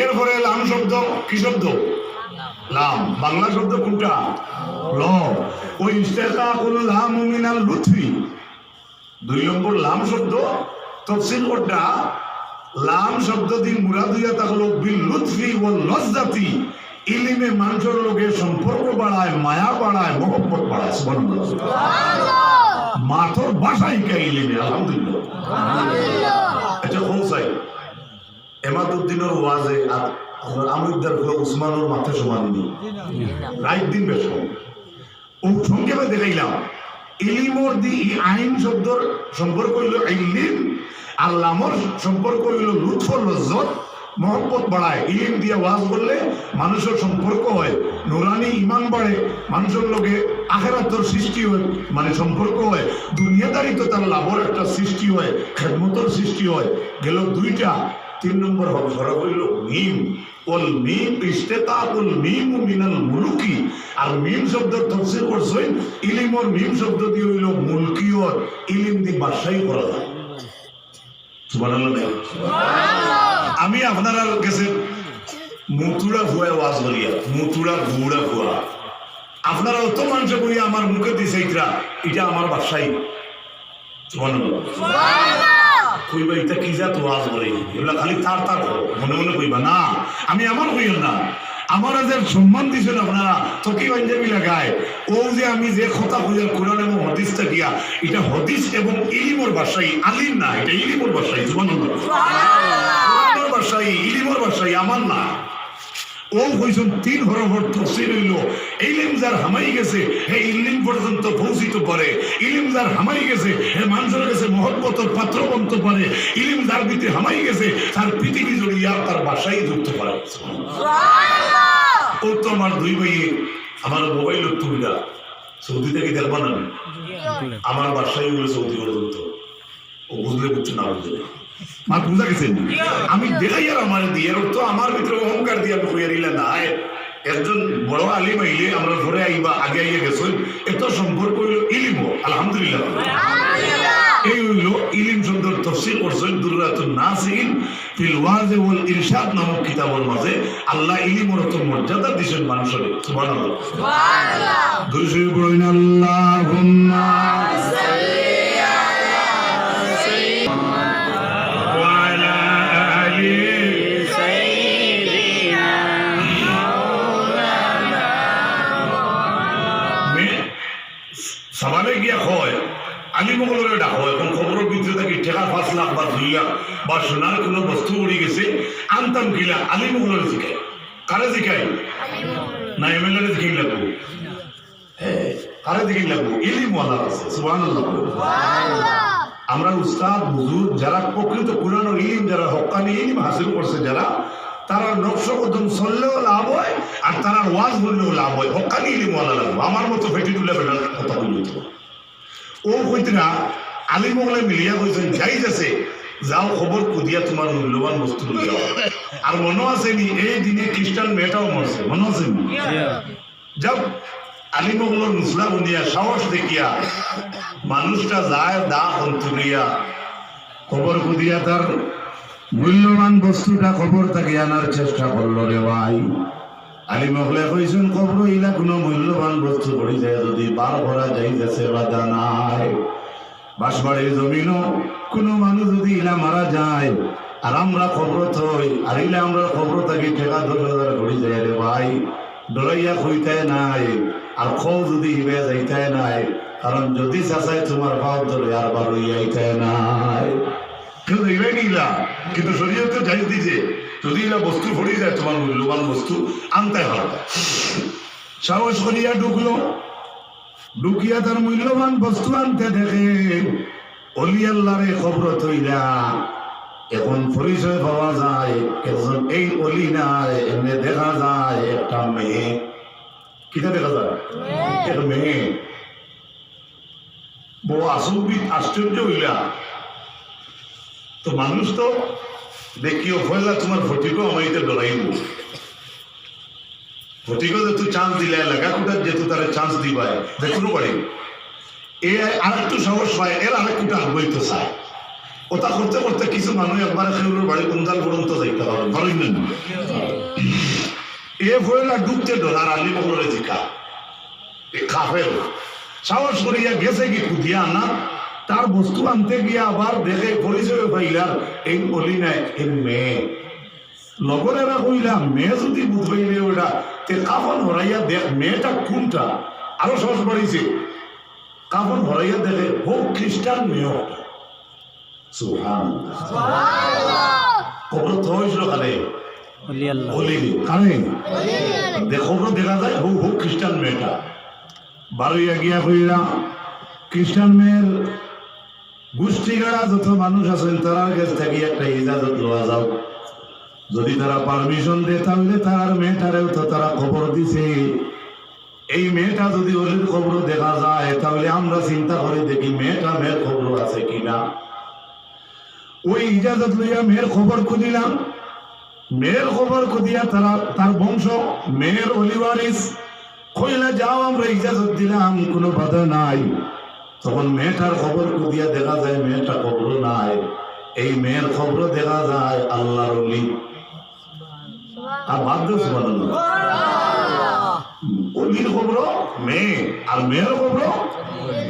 এরপরে লাম শব্দ, কি শব্দ? লাম। বাংলা শব্দ কোনটা? ল। ওই ইস্তেকাকুল লাম মিনাল লুতফি, 2 নম্বর লাম শব্দ তফসিল কোনটা? লাম শব্দ দিয়ে মুরাদ হইয়া থাকলো বিল লুতফি ওয়াল লজ্জাতি, ইলিমে মানুষের লোকের সম্পর্ক বাড়ায়, মায়া বাড়ায়, মহব্বত বাড়ায়। সুবহানাল্লাহ। মাতর ভাষাই কে ইলিমে? আলহামদুলিল্লাহ। আচ্ছা হোসাই এমাদুদ্দিনের ওয়াজে আমৃদার উসমানের মাথা সমান নেই, রাইট দিন বেশ ও সংক্ষেপে দেখাইলাম। ইলিমর দি আইন শব্দর সম্পর্ক হইল ইলিম, আর লামর সম্পর্ক হইল লুৎফ লজ্জত, মহব্বত বাড়ায়। ইলিম দিয়ে ওয়াজ করলে মানুষের সম্পর্ক হয়, নুরানি ইমান বাড়ে, মানুষের লগে আখেরাতের সৃষ্টি হয়, মানে সম্পর্ক হয়, দুনিয়াদারি তো তার লাভের একটা সৃষ্টি হয়, খেদমতের সৃষ্টি হয়। গেল দুইটা। 3 নম্বর হরফ হইল মিম। ওল মিম ইশতিকাকুল মিম মিনাল মুলুকি। আর মিম শব্দের তাফসীর করছেন ইলিমর মিম শব্দ দিয়ে হইল মুলকিয়ত, ইলিম দি বাদশাহী করা যায়। সুবহানাল্লাহ। আমি আপনারা কাছে মুতুরা ভুয়া ওয়াজ করিয়া, মুতুরা বুড়া ভুয়া আপনারা অত মানুষ করিয়া আমার মুখে দিছে এটা আমার বাদশাহী। সুবহানাল্লাহ। কইবা এটা কি জাত ওয়াজ করে, এগুলা খালি তার তার মনে মনে কইবা না, আমি আমার কইল না। আমার যে সম্মান দিছেন আপনারা তকি পাঞ্জাবি লাগায়, ও যে আমি যে কথা কইলাম কোরআন এবং হাদিসটা গিয়া, এটা হাদিস এবং ইলিমর ভাষাই, আলিম না, এটা ইলিমর ভাষাই। সুবহানাল্লাহ। কোরআনের ভাষাই, ইলিমর ভাষাই, আমার না। ও কইছেন 3 হরফের তাফসীর হইল ইলম যার হামাই গেছে হে ইলম পর্যন্ত পৌঁছিত পারে, ইলম যার হামাই গেছে হে মানুষের কাছে মহব্বতের পাত্র বনতে পারে, ইলম যার ভিতরে হামাই গেছে তার পৃথিবী জড়িয়া তার ভাষাই ধরতে পারে। সুবহানাল্লাহ। ও তো আমার 2 ভাই আমার মোবাইল তুলিয়া সৌদি থেকে দেখবা না, আমার ভাষাই হলো সৌদি পর্যন্ত। ও বুঝলে বুঝছো না বুঝলে মা বুঝা গেছেন। আমি দেখাই আর আমার দিয়ে তো আমার ভিতরে অহংকার দিয়ে আমি কইয়া দিলে না, একজন বড় আলিম আইলে আমরা ঘরে আইবা আগে আইয়া গেছেন, এত সম্পর্ক হইল ইলিম। আলহামদুলিল্লাহ। এই হইল ইলিম শব্দের তাফসীর করছেন দুররাতুন নাসিন ফিল ওয়াজ ওয়াল ইরশাদ নামক কিতাবের মাঝে। আল্লাহ ইলিমের এত মর্যাদা দিয়েছেন মানুষের। সুবহানাল্লাহ। সুবহানাল্লাহ। দুরূদ শরীফ পড়ুন। আল্লাহুম্মা সাল্লি সবালে গিয়া হয় আলিমগুলোরে ডাকা হয়। এখন খবরের ভিতরে থাকি ঠেকা 5 লাখ বা 2 লাখ বা সোনার কোনো বস্তু উড়ে গেছে, আনতাম গিলা আলিমগুলোরে শিখায়। কারে শিখায়? না এমএলএ শিখাই লাগবো? হ্যাঁ, কারে শিখাই লাগবো? ইলিমওয়ালা আছে। সুবহানাল্লাহ। আমরা উস্তাদ হুজুর যারা প্রকৃত কোরআন ইলিম, যারা হক্কানি ইলিম হাসিল করছে, যারা তারা নকশ কদম চললেও লাভ হয় আর তারা ওয়াজ বললেও লাভ হয়। হক্কানি ইলিমওয়ালা লাগবে। আমার মতো ফেটি তুলে বেটার কথা বলতে ও কইতরা আলিমগুলো মিলিয়া কইছেন যাইজ আছে, যাও খবর কুদিয়া তোমার মূল্যবান বস্তু লইয়া। আর মনে আছে নি এই দিনে খ্রিস্টান মেয়েটাও মরছে, মনে আছে নি? যাও আলিমগুলোর মুসলা বনিয়া সাহস দেখিয়া মানুষটা যায় দা অন্তরিয়া খবর কুদিয়া তার মূল্যবান বস্তুটা খবর থেকে আনার চেষ্টা করলো রে ভাই। আলিমগুলো কইছেন খবর ইলা কোনো মূল্যবান বস্তু পড়ি যায় যদি বার ভরা যাইতেছে বাধা নাই। বাঁশবাড়ির জমিনও কোনো মানুষ যদি ইলা মারা যায় আর আমরা খবর থই, আর ইলা আমরা খবর থাকি ঠেকা 10,000 পড়ি যায় রে ভাই, ডরাইয়া কইতাই নাই আর খৌ যদি ইবে যাইতাই নাই, কারণ যদি চাচাই তোমার ভাব ধরে আর বার হইয়াইতাই নাই। কেউ দেখবে নিলা, কিন্তু শরীয়তে যাই দিছে যদি এলা বস্তু পড়ি যায় তোমার মূল্যবান বস্তু আনতে হবে। সাহস করিয়া ঢুকলো, ঢুকিয়া তার মূল্যবান বস্তু আনতে দেখে অলি আল্লাহরে খবর তৈরা। এখন পরিচয় পাওয়া যায় একজন এই অলি নাই, এমনি দেখা যায় একটা মেয়ে। কিটা দেখা যায়? একটা মেয়ে। বড় আসম্বিত আশ্চর্য হইলা। তো মানুষ তো দেখিও হইলা তোমার ফটিকও আমাইতে ডরাইব, ফটিকও যেহেতু চান্স দিলে লাগা কোটার যেহেতু তারা চান্স দিবাই দেখুন পারে এ আরেকটু সাহস পায়, এর আরেকটু আগ্রহিত চায়। ওটা করতে করতে কিছু মানুষ একবার সেগুলোর বাড়ি কুন্দাল পর্যন্ত যাইতে পারে, পারেন না? এ হইলা ডুবতে ডরার আলি বগলের জিকা কাফের সাহস করিয়া গেছে কি খুদিয়া আনা, তার বস্তু আনতে গিয়ে আবার দেখে পরিচয় পাইলার এই বলি নাই এই মেয়ে। লগরেরা কইলাম মেয়ে যদি বুঝবাইলে ওটা তে কাফন হরাইয়া দেখ মেয়েটা কোনটা। আরো সাহস বাড়িছে, কাফন হরাইয়া দেখে হোক খ্রিস্টান মেয়ে। খবর তো হয়েছিল কালে খবর দেখা যায় হোক হোক খ্রিস্টান মেয়েটা। বারোইয়া গিয়া কইলা খ্রিস্টান মেয়ের গোষ্ঠী গাড়া যত মানুষ আছেন তার কাছ থেকে একটা ইজাজত লওয়া যাও। যদি তারা পারমিশন দেয় তাহলে তার মেয়েটারেও তো তারা খবর দিছে। এই মেয়েটা যদি অলির খবর দেখা যায় তাহলে আমরা চিন্তা করে দেখি মেয়ের খবর আছে কিনা। ওই ইজাজত লইয়া মেয়ের খবর খুঁজিলাম। মেয়ের খবর খুঁজিয়া তারা তার বংশ মেয়ের অলিওয়ারিস কইলা যাও, আমরা ইজাজত দিলাম, কোনো বাধা নাই। তখন মেয়েটার খবর খুঁজিয়া দেখা যায় মেয়েটা খবর নাই। এই মেয়ের খবর দেখা যায় আল্লাহর অলি। আর বাধ্য সুবহানাল্লাহ, অলির খবর মেয়ে আর মেয়ের খবর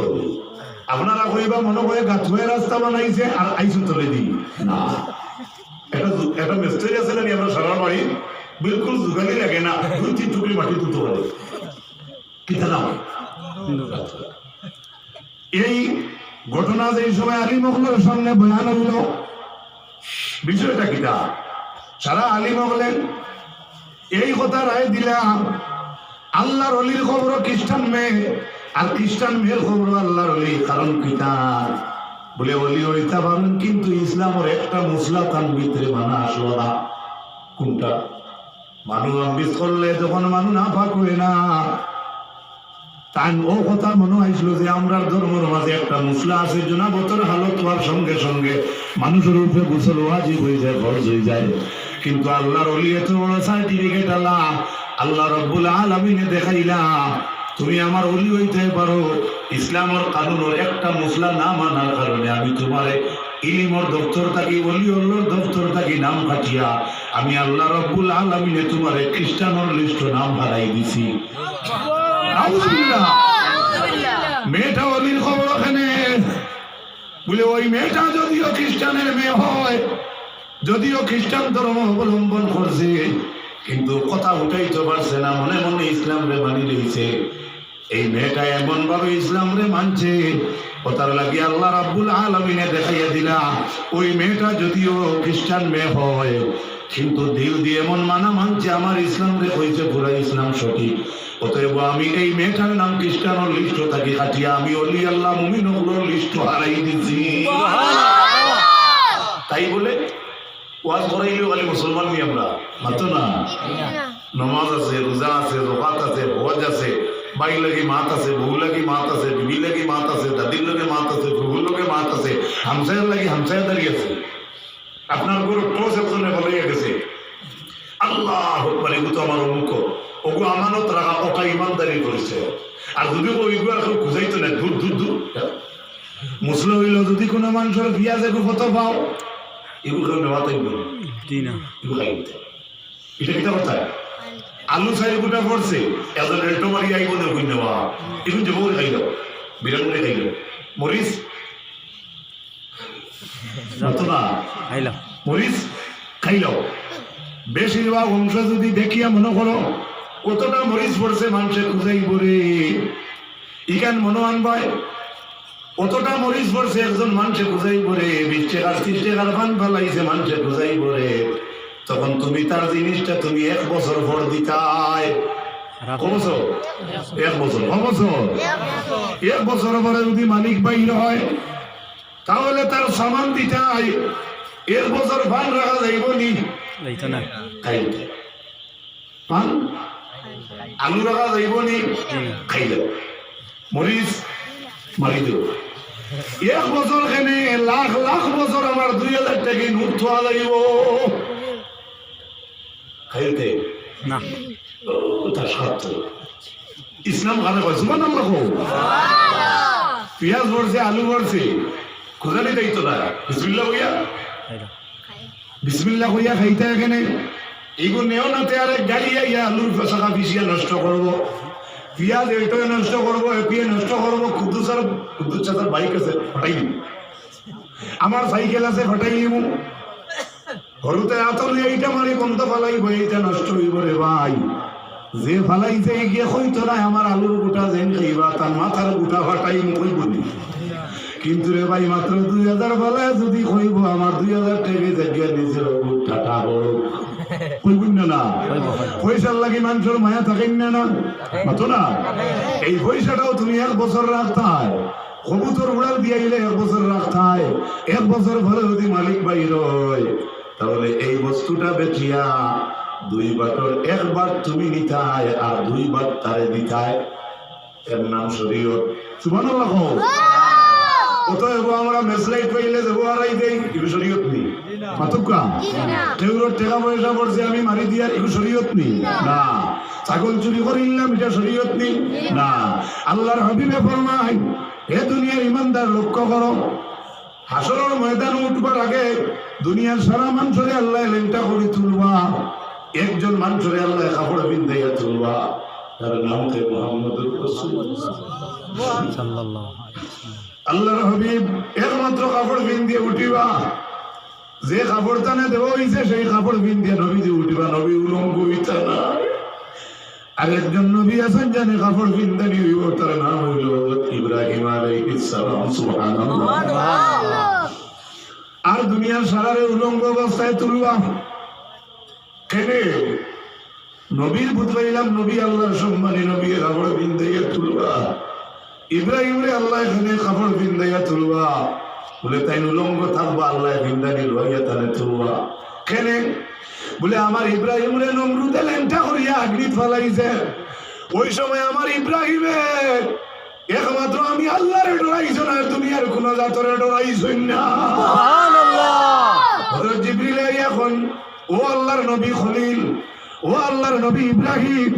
অলি। আপনারা কইবা মনে করে গাছুয়ে রাস্তা বানাইছে আর আইসুন চলে দিই না। একটা মিস্ত্রি আছে না আমরা সারার বাড়ি বিলকুল জুগালি লাগে না, 2-3 টুকরি মাটি তুলতে পারে কিতা নাম। এই ঘটনা যে সময় আলী মোগলের সামনে বয়ান হইল, বিষয়টা কিতা সারা আলী মোগলেন এই কথা রায় দিলাম। আল্লাহর অলির খবর খ্রিস্টান মেয়ে আর খ্রিস্টান মেয়ের খবর আল্লাহর অলি। কারণ কিতা বলে অলি হইতে পারেন কিন্তু ইসলামের একটা মুসলা তার ভিতরে মানা আসলো না। কোনটা? মানুষ আম্বিস করলে যখন মানুষ না পাক হয়ে না, তাই ও কথা মনে হয়েছিল যে আমরা ধর্মের মাঝে একটা মুসলা আছে, জনাবতের হালত হওয়ার সঙ্গে সঙ্গে মানুষের উপরে গোসল ওয়াজিব হয়ে যায়, ফরজ হয়ে যায়। কিন্তু আল্লাহর ওলি এত বড় সার্টিফিকেট আল্লাহ রব্বুল আলামিনে দেখাইলা, তুমি আমার ওলি হইতে পারো। ইসলামের কানুনের একটা মুসলা না মানার কারণে আমি তোমারে ইলিমর দপ্তর থাকি ওলি আল্লাহর দপ্তর থাকি নাম কাটিয়া আমি আল্লাহ রব্বুল আলামিনে তোমারে খ্রিস্টানের লিস্ট নাম হারাই দিছি। মেয়েটা অলির খবর ওখানে বলে ওই মেয়েটা যদিও খ্রিস্টানের মেয়ে হয়, যদিও খ্রিস্টান ধর্ম অবলম্বন করছে, কিন্তু কথা উঠাইতে পারছে না, মনে মনে ইসলাম রে মানি রয়েছে। এই মেয়েটা এমন ভাবে ইসলাম রে মানছে, কথার লাগিয়ে আল্লাহ রাব্বুল আলামিনে দেখাইয়া দিলা ওই মেয়েটা যদিও খ্রিস্টান মেয়ে হয় কিন্তু দিল দিয়ে এমন মানা মানছে আমার ইসলাম রে কইছে পুরা ইসলাম সঠিক। অতএব আমি এই মেয়েটার নাম খ্রিস্টানের লিস্ট থাকি কাটিয়া আমি অলি আল্লাহ মুমিন ওগুলোর লিস্ট হারাই দিচ্ছি। তাই বলে ওয়াজ করাইলে খালি মুসলমান নিয়ে আমরা মাত্র না, নমাজ আছে, রোজা আছে, জকাত আছে, হজ আছে, বাই লাগি মাত আছে, বউ লাগি মাত আছে, বিবি লাগি মাত আছে, দাদির লগে মাত আছে, প্রভুর লগে মাত আছে, হামসায়ের লাগি হামসায়েদারি আছে। আপনার গরু ক্লোজ একজনে বলে গেছে আল্লাহ মানে তো আমার অমুক ওগু আমানত রাখা ওটা ইমানদারি করেছে। আর যদি ওইগুলো আর কেউ খুঁজাইতো না, দূর দূর দূর মুসলো হইল যদি কোনো মানুষের পিঁয়াজ একটু কত পাও এগুলো কেউ নেওয়া তাই বলি এগুলো খাইতে। এটা কিতা কথা? আলু 4 গুটা পড়ছে এজন রেটো মারি আইব না কই নেওয়া এগুলো যে বউ খাইল বিরান করে খাইল মরিস না খাইল মরিস খাইল। বেশিরভাগ অংশ যদি দেখিয়া মনে করো কতটা মরিচ পড়ছে মানুষের খুঁজাই পড়ে ইখান মনোয়ান ভাই কতটা মরিচ পড়ছে একজন মানুষে খুঁজাই পড়ে 20 টাকার 30 টাকার পান ফেলাইছে মানুষে খুঁজাই পড়ে, তখন তুমি তার জিনিসটা তুমি 1 বছর পর দিতাই। কবছর 1 বছর অবছর 1 বছর পরে যদি মালিক বাইর হয় তাহলে তার সামান দিতাই 1 বছর পান রাখা যাইব নি? খাইতে পান আলু রাখা যাইব নি? খাইলে মরিচ মারি দেব 1 বছর খেনে লাখ লাখ বছর আমার 2000 টাকা নোট থোয়া যাইব খাইতে না। তার শর্ত ইসলাম খানে কয় সুবহানাল্লাহ। পেঁয়াজ পড়ছে আলু পড়ছে খোঁজানি দায়িত্ব না, বিসমিল্লাহ হইয়া বিসমিল্লাহ হইয়া খাইতে এখানে এইগুলো নেও নাতে আরেক গাড়ি আইয়া আলুর ফসকা পিছিয়ে নষ্ট করবো, পেঁয়াজ এটাই নষ্ট করবো, এপিয়ে নষ্ট করবো। কুদ্দুস চাচার বাইক আছে হটাই দিব, আমার সাইকেল আছে হটাই দিব, হরুতে আতলে এইটা মারি বন্ধ ফালাইব, এইটা নষ্ট হইব রে ভাই। যে ফালাইছে গিয়ে হইতো না আমার আলুর গোটা যেন খাইবা তার মাথার গোটা হটাই কইব নি। কিন্তু রে ভাই মাত্র 2000 বলে যদি কইব আমার 2000 টাকা জায়গা নিজের টাকা হোক কইবুন না, পয়সার লাগি মানুষের মায়া থাকেন না না মাতো না। এই পয়সাটাও তুমি 1 বছর রাখতে হয়, কবুতর উড়াল দিয়ে গেলে 1 বছর রাখতে হয়। 1 বছর পরে যদি মালিক বাইর হয় তাহলে এই বস্তুটা বেচিয়া 2 বাটর একবার তুমি নিতায় আর 2 বার তারে দিতায়, এর নাম শরীয়ত। সুবহানাল্লাহ। অতএব আমরা মেসলাইট পাইলে দেবো আড়াই দেই, এগুলো শরীয়ত নেই। মাতুকা কেউর টাকা পয়সা পড়ছে আমি মারি দিয়ার, এগুলো শরীয়ত নেই না। ছাগল চুরি করিলাম, এটা শরীয়ত নেই না। আল্লাহর হাবিবে ফরমায়, হে দুনিয়ার ইমানদার লক্ষ্য করো, হাসরের ময়দান উঠবার আগে দুনিয়ার সারা মানুষরে আল্লাহ লেনটা করে তুলবা, একজন মানুষরে আল্লাহ কাপড় বিন্দাইয়া তুলবা, তার নাম কে মুহাম্মদুর রাসূলুল্লাহ সাল্লাল্লাহু আলাইহি ওয়াসাল্লাম। আল্লাহর হাবিব একমাত্র কাপড় বিন্দিয়ে উঠিবা, যে কাপড় টানে দেওয়া হইছে সেই কাপড় বিন্দিয়ে নবীজি উঠিবা, নবী উলঙ্গ হইতা না। আর একজন নবী আছেন জানে কাপড় বিন্দানি হইব, তার নাম হইল ইব্রাহিম আলাইহিস সালাম। সুবহানাল্লাহ। আর দুনিয়ার সারারে উলঙ্গ অবস্থায় তুলবা কেনে? নবীর পুত্র হইলাম, নবী আল্লাহর সম্মানী নবী, কাপড় বিন্দাইয়া তুলবা। ইব্রাহিমরে আল্লাহ এখানে কাপড় বিন্দাইয়া তুলবা, বলে তাই উলঙ্গ থাকবা, আল্লাহ বিন্দানি লইয়া তাহলে তুলবা কেনে? বলে আমার ইব্রাহিমরে নমরুদে লেনটা করিয়া আগ্নিত ফেলাইছে, ওই সময় আমার ইব্রাহিমে একমাত্র আমি আল্লাহরে ডরাইছ না, দুনিয়ার কোন জাতরে ডরাইছ না। হযরত জিবরিল এখন, ও আল্লাহর নবী খলিল, ও আল্লাহর নবী ইব্রাহিম,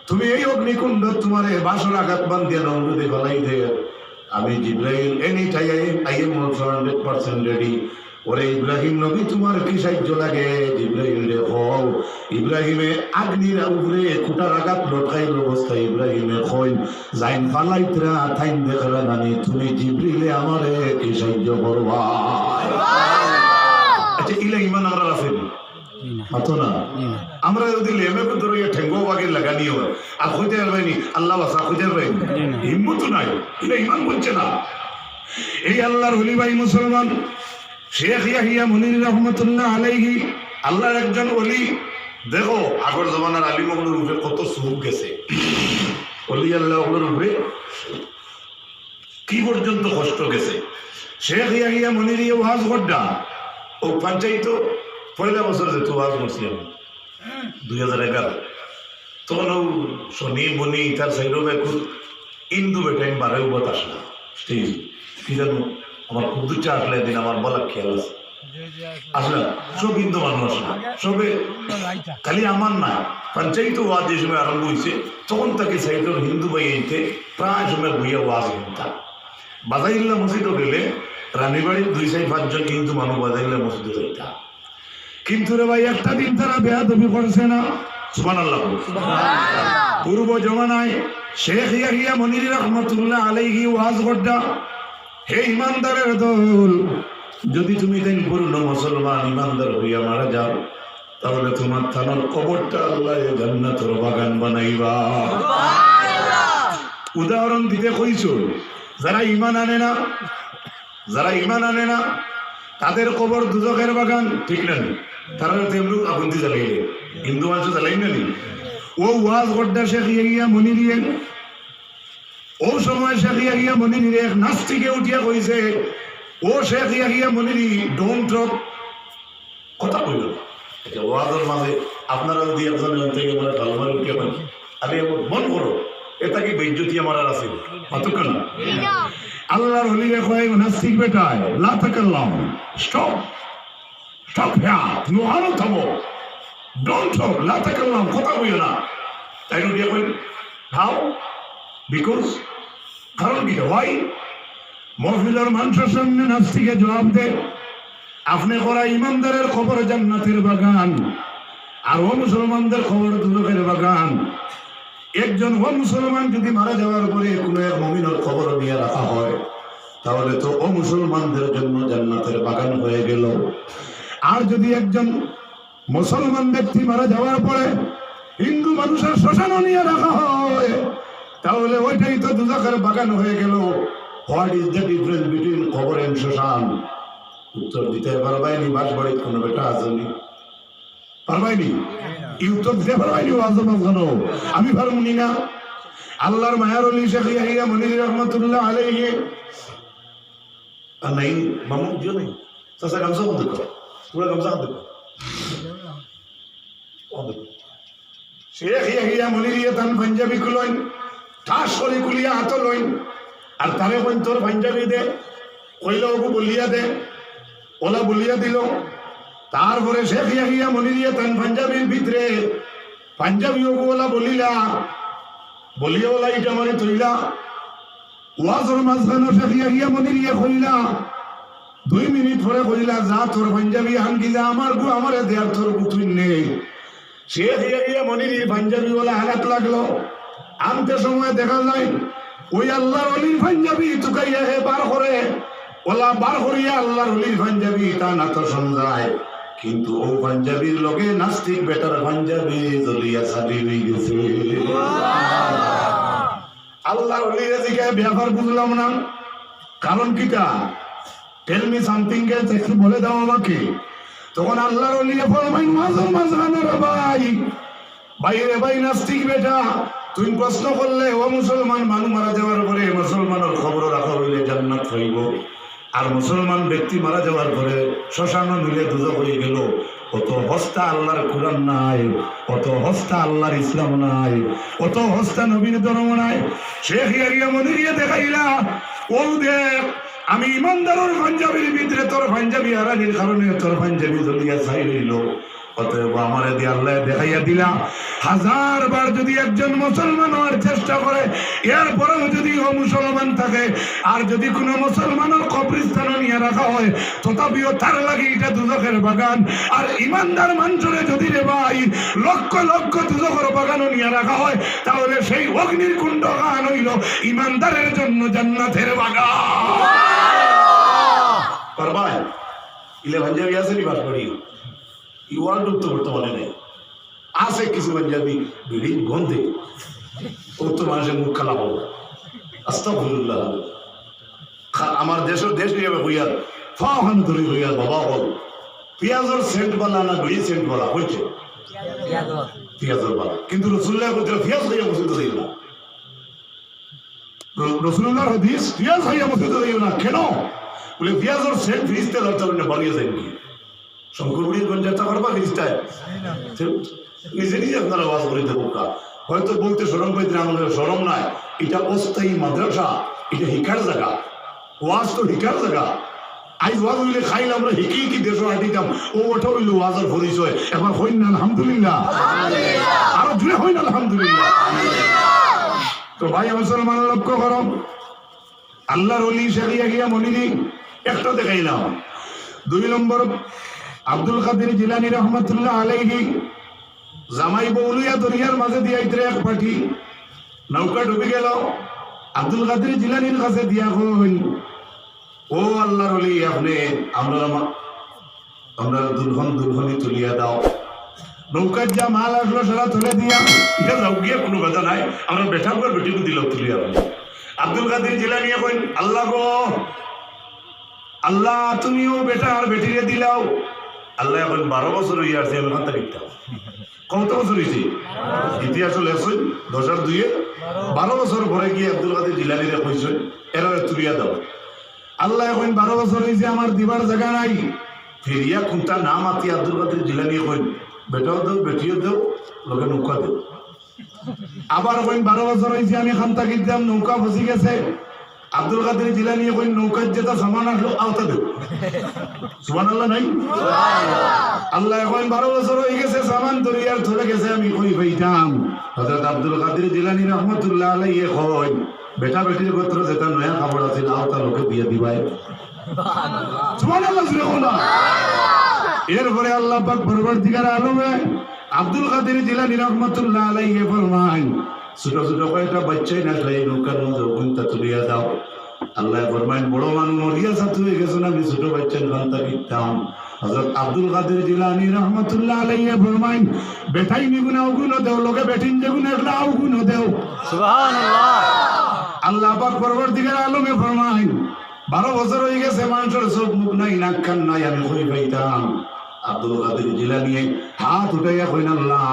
তুমি এই অগ্নিকুণ্ড তোমার বাসর আঘাত বান্ধিয়া নমরুদে ফেলাই দে। আমি জিবরাইল any time I am 100% ready. ওরে ইব্রাহিম নবী তোমার কি সাহায্য লাগে? জিবরাইল রে হও। ইব্রাহিমে আগ্নির উপরে কুটার আঘাত লটকাইল অবস্থায় ইব্রাহিমে কইল, যাইন ফালাইতরা থাইন দেখলা নানি, তুমি জিবরিলে আমারে কি সাহায্য করবা? আচ্ছা ইলা ইমান আমরা রাখেন হতো না? আমরা যদি লেমে ধরে ঠেঙ্গো বাগে লাগানি হয় আর খুঁজতে পারবাইনি, আল্লাহ বাসা খুঁজতে পারবাইনি, হিম্মত নাই, এটা ইমান বলছে না। এই আল্লাহর হলি ভাই মুসলমান শেখ ইয়াহিয়া মুনির রহমতুল্লাহ আলাইহি, আল্লাহর একজন ওলি। দেখো আগর জমানার আলিম ওগুলোর উপরে কত সুখ গেছে, ওলি আল্লাহ ওগুলোর উপরে কি পর্যন্ত কষ্ট গেছে। শেখ ইয়াহিয়া মুনির ওয়াজ গড্ডা ও পঞ্চায়েত পয়লা বছর যেত ওয়াজ করছি আমি 2011, তখন ও শনি বনি তার সাইড ইন্দু বেটাইম বারেও বাতাস না স্টেজ কি জানো, আমার খুব দুটা আসলে দিন আমার বলা খেয়াল আছে, আসলে সব হিন্দু মানুষ আসলে সবে খালি আমার না। পঞ্চায়েত ওয়াজ যে সময় আরম্ভ হয়েছে তখন তাকে সাইডের হিন্দু বাইতে প্রায় সময় বইয়া ওয়াজ হিন্দা বাজাইল্লা মসজিদও গেলে রানীবাড়ির 2-5 জন হিন্দু মানুষ বাজাইল্লা মসজিদে যাইতা, কিন্তু রে ভাই একটা দিন তারা বেয়াদবি করছে না। সুবহানাল্লাহ। পূর্ব জমানায় শেখ ইয়াহিয়া মুনির রহমাতুল্লাহ আলাইহি ওয়াজ গড্ডা, হে ইমানদারের দল, যদি তুমি দিন পূর্ণ মুসলমান ইমানদার হইয়া মারা যাও তাহলে তোমার থানার কবরটা আল্লাহ জান্নাতের বাগান বানাইবা। উদাহরণ দিতে কইছো, যারা ইমান আনে না, যারা ইমান আনে না তাদের কবর দুজকের বাগান, ঠিক না? তারা তেমনি আগুন দিয়ে জ্বালাইলে হিন্দু মানুষ জ্বালাই না। ও ওয়াজ গড্ডা শেখ ইয়াহিয়া মুনির, ও সময় শেখ ইয়াহিয়া মুনির এক নাস্তিকে উঠিয়া কইছে, ও শেখ ইয়াহিয়া মুনির ডোন্ট টক কথা কইল। ওয়াজের মাঝে আপনারা যদি একজন থেকে মানে ঢালমারি উঠিয়া পান, আমি মন করো এটা কি বেজ্জতি আমার আর আছে কতক্ষণ? আল্লাহর হলিরে কয় নাস্তিক বেটায় লা তাকাল্লাম, স্টপ স্টপ হিয়ার, তুমি আরো থামো, ডোন্ট টক, লা তাকাল্লাম, কথা কইও না। তাই উঠিয়া কই হাউ, বিকজ কারণ কি হয় মহফিলের মানুষের সামনে নাস্তিকে জবাব দে, আপনি করা ইমানদারের খবর জান্নাতের বাগান আর ও মুসলমানদের খবর দুজকের বাগান। একজন ও মুসলমান যদি মারা যাওয়ার পরে কোনো এক মুমিনের খবর নিয়ে রাখা হয় তাহলে তো ও মুসলমানদের জন্য জান্নাতের বাগান হয়ে গেল। আর যদি একজন মুসলমান ব্যক্তি মারা যাওয়ার পরে হিন্দু মানুষের শ্মশানও নিয়ে রাখা হয় তাহলে ওইটাই তো দুজকের বাগান হয়ে গেল। What is the difference between কবর এন্ড শ্মশান? উত্তর দিতে পারবাইনি, বাসবাড়ির কোনো বেটা আসেনি, পারবাইনি, এই উত্তর দিতে পারবাইনি। আমি পারবনি না। আল্লাহর মায়ার ওলি শেখ ইয়াহিয়া মুনির রহমাতুল্লাহ আলাইহি আর নাই মামু দিও নাই চাচা গামছা বন্ধ কর, পুরো গামছা বন্ধ কর, শেখ ইয়াহিয়া মনিরিয়া তান পাঞ্জাবি কুলইন ঠাস করে কুলিয়া হাত লইন আর তারে কইন তোর পাঞ্জাবি দে কইল ওগু বলিয়া দে ওলা বলিয়া দিল তারপরে শেখ ইয়াহিয়া মনিরিয়া তান পাঞ্জাবির ভিতরে পাঞ্জাবি ওগু ওলা বলিলা বলিয়া ওলা ইটা মানে তৈলা ওয়াজর মাঝখানে শেখ ইয়াহিয়া মনিরিয়া কইলা 2 মিনিট পরে কইলা যা তোর পাঞ্জাবি হাঙ্গিলা আমার গু আমারে দেয়ার তোর গুতুই নেই শেখ ইয়াহিয়া মনিরির পাঞ্জাবি ওলা হালাত লাগলো আনতে সময় দেখা যায় ওই আল্লাহর ওলির পাঞ্জাবি তুকাইয়া হে বার করে ওলা বার করিয়া আল্লাহর ওলির পাঞ্জাবি তা না তো সন্ধ্যায় কিন্তু ও পাঞ্জাবির লগে নাস্তিক বেটার পাঞ্জাবি জ্বলিয়া ছাড়ি হয়ে গেছে আল্লাহর ওলির দিকে ব্যাপার বুঝলাম না কারণ কিটা টেল মি সামথিং এলস একটু বলে দাও আমাকে তখন আল্লাহর ওলি ফরমাইন মাঝার মাঝখানে রে ভাই রে ভাই নাস্তিক বেটা তুই প্রশ্ন করলে ও মুসলমান মানুষ মারা যাওয়ার পরে মুসলমানের খবর রাখা হইলে জান্নাত পাইব আর মুসলমান ব্যক্তি মারা যাওয়ার পরে শ্মশান মিলে দুজক হয়ে গেল অত হস্তা আল্লাহর কোরআন নাই অত হস্তা আল্লাহর ইসলাম নাই অত হস্তা নবীর ধর্ম নাই শেখ ইয়াহিয়া মনিরিয়া দেখাইলা ও দেখ আমি ইমানদারের পাঞ্জাবির ভিতরে তোর পাঞ্জাবি হারানির কারণে তোর পাঞ্জাবি জ্বলিয়া ছাই হইল অতএব আমারে দিয়ে আল্লাহ দেখাইয়া দিলা 1000 বার যদি একজন মুসলমান হওয়ার চেষ্টা করে এরপরেও যদি ও মুসলমান থাকে আর যদি কোনো মুসলমানের কবরস্থানে নিয়ে রাখা হয় তথাপিও তার লাগে এটা দুজখের বাগান আর ইমানদার মানুষরে যদি রে ভাই লক্ষ লক্ষ দুজখের বাগানও নিয়ে রাখা হয় তাহলে সেই অগ্নির কুণ্ড গান হইল ইমানদারের জন্য জান্নাতের বাগান পারবাই ইলে পাঞ্জাবি আছে নি বাস করি ইওয়ার্ড তো বর্তমানে নেই আছে কিছু পাঞ্জাবি বিড়ি গন্ধে ও তো মানুষের মুখ খালা বলো আস্তাগফিরুল্লাহ আমার দেশ নিয়ে হইয়ার ফাহান ধরে হইয়ার বাবা বল পেঁয়াজের সেন্ট বালা না দুই সেন্ট বালা হয়েছে পেঁয়াজের বালা কিন্তু রসুল্লাহ পেঁয়াজ হইয়া মসজিদ যাইও না রসুল্লাহর হাদিস পেঁয়াজ হইয়া মসজিদ যাইও না কেন বলে পেঁয়াজের সেন্ট ফিরিস্তে ধরতে বানিয়ে যায় কি শঙ্করপুরীর গঞ্জাটা করবা ফিরিস্তায় নিজে নিজে আপনারা ওয়াজ করে দেবো হয়তো বলতে সরম পাইতে আমাদের সরম নাই এটা অস্থায়ী মাদ্রাসা এটা হিকার জায়গা ওয়াজ তো হিকার জায়গা আজ ওয়াজ হইলে খাইলে আমরা হিকি কি দেশ হাঁটিতাম ও ওঠা হইল ওয়াজের পরিচয় এখন হইন না আলহামদুলিল্লাহ আরো জুড়ে হইন আলহামদুলিল্লাহ তো ভাই মুসলমান লক্ষ্য করো আল্লাহর ওলি শেখ ইয়াহিয়া মনিরি একটা দেখাইলাম 2 নম্বর আব্দুল কাদের জিলানী রহমতুল্লাহ আলাইহি জামাই বউলিয়া দরিয়ার মাঝে দিয়াইতে এক পাঠি নৌকা ডুবে গেল আব্দুল কাদের জিলানীর কাছে দিয়া কইন ও আল্লাহর ওলি আপনি আমরা দুলহনি তুলিয়া দাও নৌকার যা মাল আসলো সারা তুলে দিয়া এটা যাও গিয়ে কোনো কথা নাই আমরা বেটা করে বেটিকে দিল তুলিয়া আব্দুল কাদের জিলানী কইন আল্লাহ গো আল্লাহ তুমিও বেটা আর বেটিরে দিলাও আল্লাহ এখন 12 বছর হইয়া আসছে আমি খান্তা কিনতাম কত বছর হয়েছে ইতিহাস লেখছেন 10/2 12 বছর পরে গিয়ে আব্দুল কাদের জিলানীরে কইছেন এরা তুলিয়া দাও আল্লাহ এখন 12 বছর হয়েছে আমার দিবার জায়গা নাই ফিরিয়া কোনটা নাম আতি আব্দুল কাদের জিলানী কইন বেটাও দাও বেটিও দাও লোকে নৌকা দাও আবার কইন 12 বছর হয়েছে আমি খান্তা কিনতাম নৌকা ফসি গেছে আব্দুল কাদের জিলানী কইন নৌকার যেটা সামান আসলো আওতা দেব সুবহানাল্লাহ নাই আল্লাহ এখন 12 বছর হয়ে গেছে সামান দরিয়ার চলে গেছে আমি কই পাইতাম হযরত আব্দুল কাদের জিলানী রহমাতুল্লাহ আলাইহি কই বেটা বেটির গোত্র যেটা নয়া খবর আছে আওতা লোকে দিয়ে দিবাই সুবহানাল্লাহ সুবহানাল্লাহ এরপরে আল্লাহ পাক পরবর্তীকার আলমে আব্দুল কাদের জিলানী রহমাতুল্লাহ আলাইহি ফরমান ছোট ছোট কয়েকটা বাচ্চাই না এই নৌকার মধ্যে গুনটা তুলিয়া দাও আল্লাহ ফরমাইন বড় মানুষ মরিয়া সাথে হয়ে গেছে না আমি ছোট বাচ্চার ঘন্টা কিনতাম হযরত আব্দুল কাদের জিলানী রহমাতুল্লাহ আলাইহি ফরমাইন বেটাই নিগুনা ওগুনো দেও লোকে বেটিন যেগুনা এগুলা ওগুনো দেও সুবহানাল্লাহ আল্লাহ পাক পরবর্তীকার আলমে ফরমাইন 12 বছর হয়ে গেছে মানুষের চোখ মুখ নাই নাক কান নাই আমি কই পাইতাম আব্দুল কাদের জিলানী হাত উঠাইয়া কইন আল্লাহ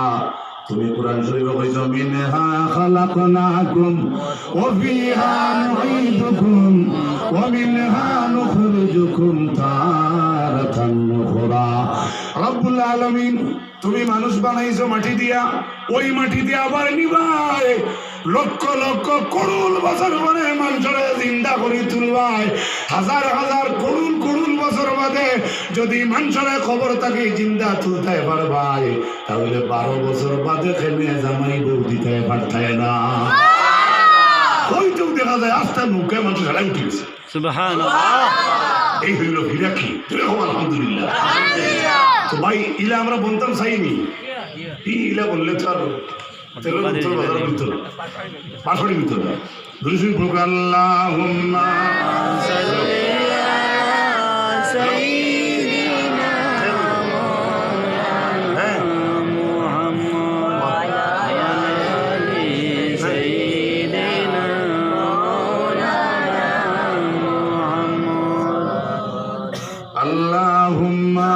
তুমি কোরআন শরীফে কইছো মিনহা খালাকনাকুম ওয়া ফিহা নুঈদুকুম ওয়া মিনহা নুখরিজুকুম তারাতান উখরা। রব্বুল আলামিন তুমি মানুষ বানাইছো মাটি দিয়া, ওই মাটি দিয়া আবার নিবাই লক্ষ লক্ষ করুণ বছর পরে মানুষরে জিন্দা করে তুলবাই। হাজার হাজার করুণ করুণ বছর বাদে যদি মানুষরে খবর থাকে জিন্দা তুলতে পারবাই, তাহলে 12 বছর বাদে খেলে জামাই বউ দিতে পারতায় না। ওইটুক দেখা যায় আস্তে মুখে মানুষ হারাই উঠেছে। সুবহানাল্লাহ। এই হইল ফিরাকি। আলহামদুলিল্লাহ। তো ভাই ইলা আমরা বলতাম চাইনি, ইলা বললে তো আর পাশড়ি ভিতর দুরুশরীফ পড়ুক। আল্লাহুম্মা সাল্লি আলা সাইয়্যিদিনা মুহাম্মদ ওয়া আলা আলি সাইয়্যিদিনা মুহাম্মদ। আল্লাহুম্মা